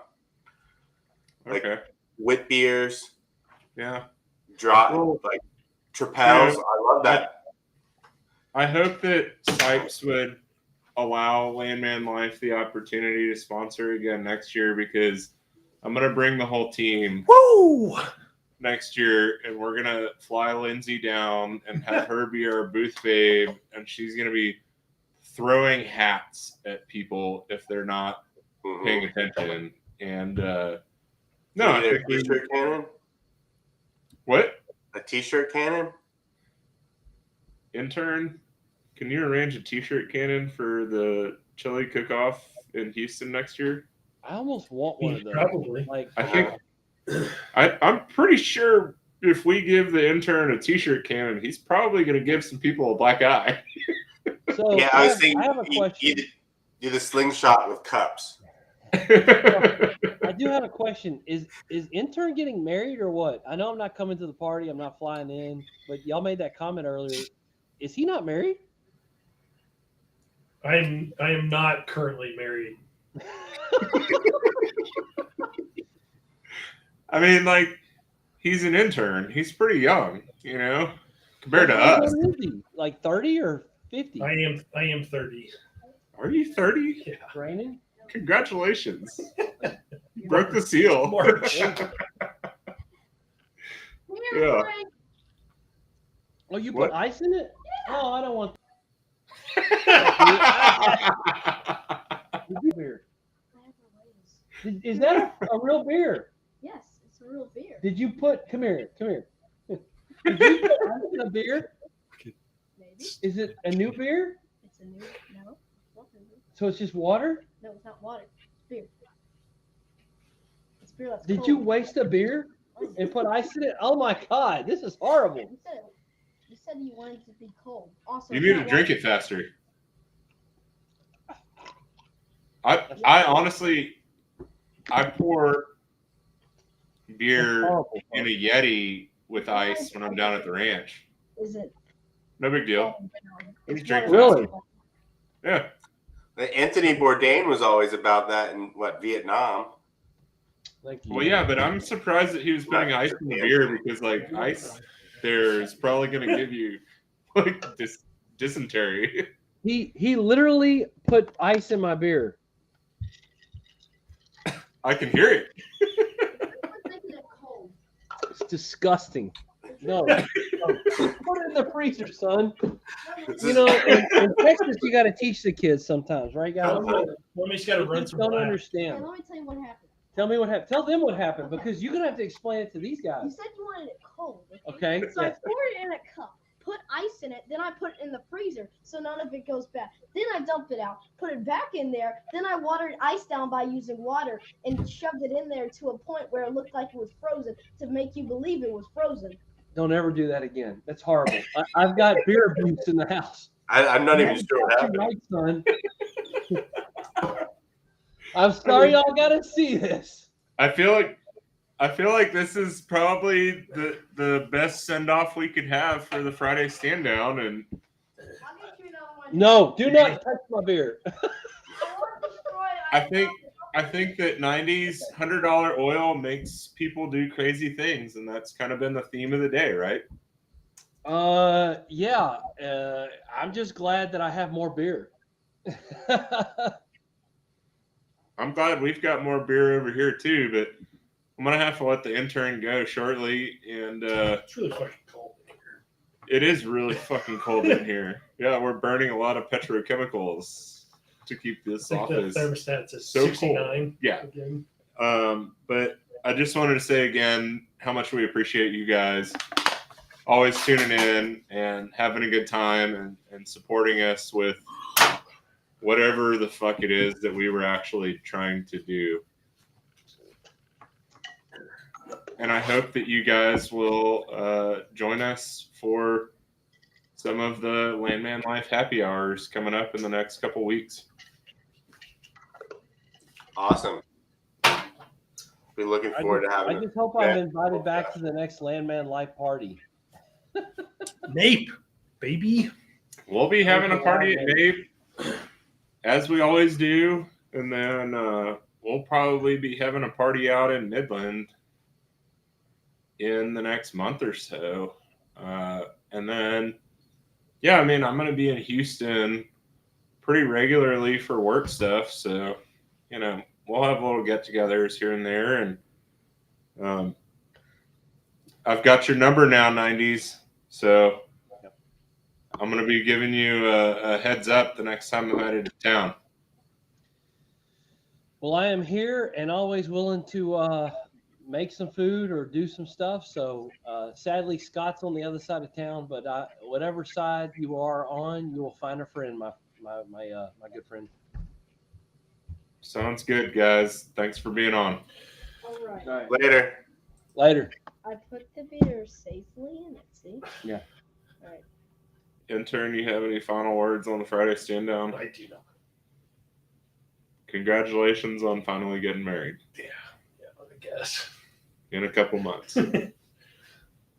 Like wit beers. Yeah. Dry like Tripels. I love that. I hope that Sipes would allow Landman Life the opportunity to sponsor again next year, because I'm gonna bring the whole team next year, and we're gonna fly Lindsay down and have her be our booth babe, and she's gonna be throwing hats at people if they're not paying attention. And I think t-shirt cannon. What? A t-shirt cannon? Intern, can you arrange a t-shirt cannon for the chili cook-off in Houston next year? I almost want one of those. Probably. Like, I think I'm pretty sure if we give the intern a t-shirt cannon, he's probably going to give some people a black eye. So yeah, I was thinking I have a question. Do the slingshot with cups. I do have a question. Is intern getting married or what? I know I'm not coming to the party. I'm not flying in, but y'all made that comment earlier. Is he not married? I am not currently married. I mean, like, he's an intern. He's pretty young, compared to How us. old is he? Like 30 or 50? I am 30. Are you 30? Yeah. Brandon? Congratulations. You broke the seal. March. Yeah. Oh, you What? put ice in it? Oh, I don't want beer. Is that a real beer? Yes, it's a real beer. Did you put? Come here. Did you put ice in a beer? Maybe. Is it a new beer? It's a new. No, it's not new. So it's just water? No, it's not water. It's beer. It's beer that's Did cold. you waste a beer and put ice in it? Oh my God, this is horrible. You said you wanted it to be cold. Also, You it's need to not drink water. it faster. I honestly, I pour beer Horrible. in a Yeti with ice when I'm down at the ranch. Is it? No big deal. It's Just drink water. Really? Yeah. Anthony Bourdain was always about that in Vietnam. Thank you. Well, yeah, but I'm surprised that he was putting ice in the beer because, like, ice there is probably going to give you, like, dysentery. He literally put ice in my beer. I can hear it. I'm making it cold. It's disgusting. No. Put it in the freezer, son. You know, in Texas, you got to teach the kids sometimes, right, guys? Mommy's got to run Just some don't laps. understand. And let me tell you what happened. Tell me what happened. Tell them what happened because you're gonna have to explain it to these You guys. said you wanted it cold. Okay. So I Yes. poured it in a cup, put ice in it, then I put it in the freezer so none of it goes bad. Then I dumped it out, put it back in there, then I watered ice down by using water and shoved it in there to a point where it looked like it was frozen to make you believe it was frozen. Don't ever do that again. That's horrible. I've got beer abuse in the house. I'm not even sure what happened. Right, son. I'm sorry, y'all got to see this. I feel like this is probably the best send off we could have for the Friday stand down, and I'll get you another one. No, do not touch my beer. I think that 90s $100 oil makes people do crazy things, and that's kind of been the theme of the day, right? Yeah. I'm just glad that I have more beer. I'm glad we've got more beer over here too, but I'm gonna have to let the intern go shortly, and It's really fucking cold in here. it is really fucking cold in here. Yeah, we're burning a lot of petrochemicals to keep I this think the office thermostat's at so 69. Yeah. Again. But I just wanted to say again how much we appreciate you guys always tuning in and having a good time and supporting us with whatever the fuck it is that we were actually trying to do. And I hope that you guys will join us for some of the Landman Life happy hours coming up in the next couple weeks. Awesome. Be looking forward to having I it. just hope I'm invited back to the next Landman Life party. Nape, baby. We'll be having a party at Nape, as we always do, and then we'll probably be having a party out in Midland in the next month or so. And then, yeah, I mean, I'm going to be in Houston pretty regularly for work stuff. So, we'll have little get-togethers here and there. And I've got your number now, 90s. So I'm going to be giving you a heads up the next time I'm headed to town. Well, I am here and always willing to make some food or do some stuff. So sadly, Scott's on the other side of town, but whatever side you are on, you will find a friend, my good friend. Sounds good, guys. Thanks for being on. All right. All right. Later. I put the beer safely in it, see? Yeah. All right. Intern, you have any final words on the Friday stand down? I do not. Congratulations on finally getting married Yeah, I guess. in a couple months.